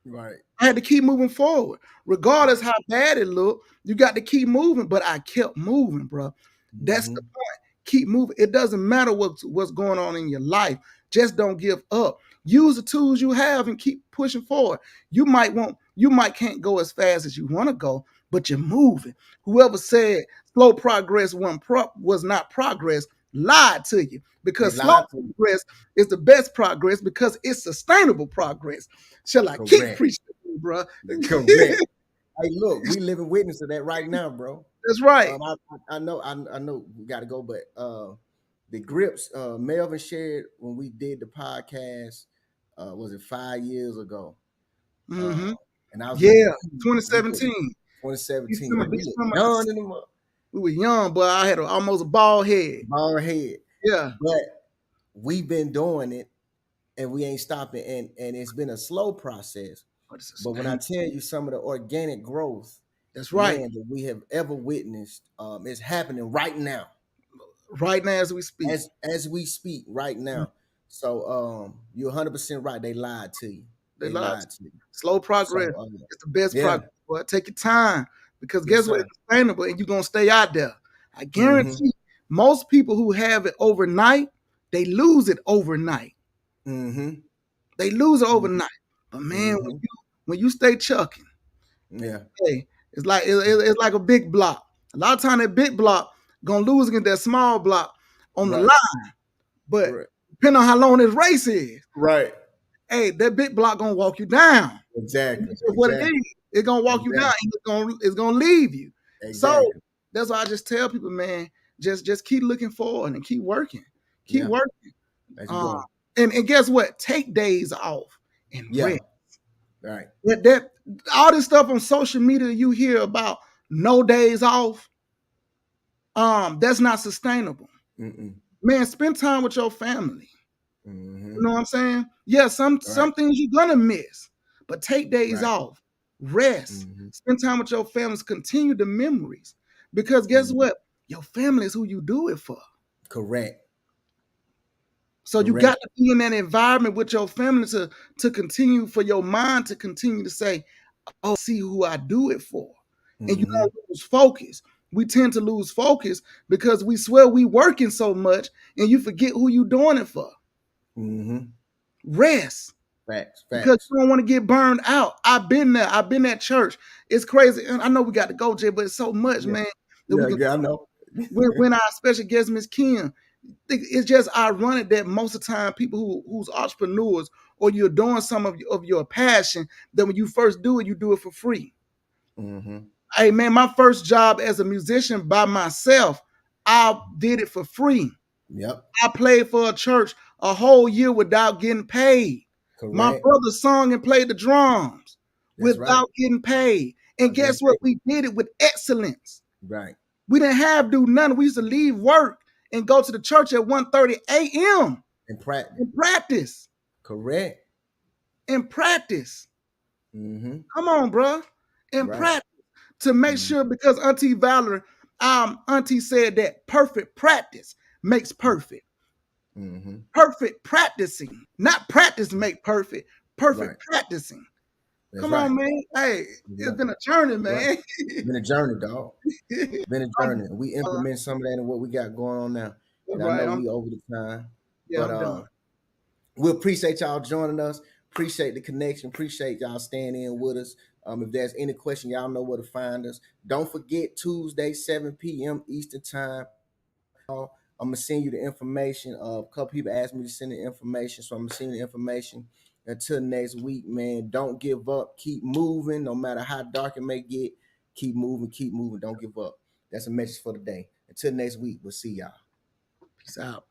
Right. I had to keep moving forward. Regardless how bad it looked, you got to keep moving. But I kept moving, bro. That's the point. Keep moving. It doesn't matter what's going on in your life. Just don't give up. Use the tools you have and keep pushing forward. You might can't go as fast as you want to go, but you're moving. Whoever said slow progress was not progress lied to you, because slow progress is the best progress because it's sustainable progress. Shall I keep preaching, bro? Correct. Hey, look, we living witness to that right now, bro. That's right. I know we got to go, but the Grips, Melvin shared when we did the podcast. Was it 5 years ago? And I was 2017. 2017. We were young, but I had almost a bald head. Yeah. But we've been doing it, and we ain't stopping. And it's been a slow process. But when I tell you some of the organic growth, that's right, man, that we have ever witnessed, it's happening right now. Right now, as we speak. As we speak right now. So you're 100% right. They lied to you. They lied to you. Slow progress. It's the best progress. But take your time, because guess what? It's sustainable, and you're gonna stay out there. I guarantee most people who have it overnight, they lose it overnight. They lose it overnight. But man, when you stay chucking, hey, it's like a big block. A lot of time that big block gonna lose against that small block on the line. But depending on how long this race is, hey, that big block gonna walk you down. Exactly. That's what it is. It's gonna walk you down. It's gonna leave you. So that's why I just tell people, man, just keep looking forward and keep working. Keep working. And guess what? Take days off and rest. Right. That all this stuff on social media you hear about no days off, that's not sustainable. Man, spend time with your family. You know what I'm saying? Yeah, some things you're gonna miss, but take days off, rest, spend time with your families, continue the memories. Because guess what? Your family is who you do it for. Correct. So you got to be in that environment with your family to continue, for your mind to continue to say, oh, see who I do it for. And you don't lose focus. We tend to lose focus because we swear we working so much and you forget who you doing it for. Rest. Facts. Because you don't want to get burned out. I've been there. I've been at church. It's crazy. And I know we got to go, Jay, but it's so much, man. I know. when our special guest, Miss Kim, it's just ironic that most of the time people who's entrepreneurs or you're doing some of your passion, that when you first do it, you do it for free. Hey, man, my first job as a musician by myself, I did it for free. I played for a church a whole year without getting paid. My brother sung and played the drums without getting paid. And guess what? We did it with excellence. We didn't have to do nothing. We used to leave work and go to the church at 1:30 a.m. and practice. And practice. Come on, bro. And practice to make sure, because Auntie Valerie, Auntie said that perfect practice makes perfect. Perfect practicing, not practice make perfect. Perfect practicing. Come on, man. Hey, it's been a journey, man. It's been a journey, dog. It's been a journey. We implement some of that in what we got going on now. And I know we over the time. But we appreciate y'all joining us. Appreciate the connection. Appreciate y'all staying in with us. If there's any question, y'all know where to find us. Don't forget, Tuesday, 7 p.m. Eastern Time. I'm going to send you the information. A couple people asked me to send the information, so I'm going to send you the information. Until next week, man, don't give up. Keep moving. No matter how dark it may get, keep moving, keep moving. Don't give up. That's a message for the day. Until next week, we'll see y'all. Peace out.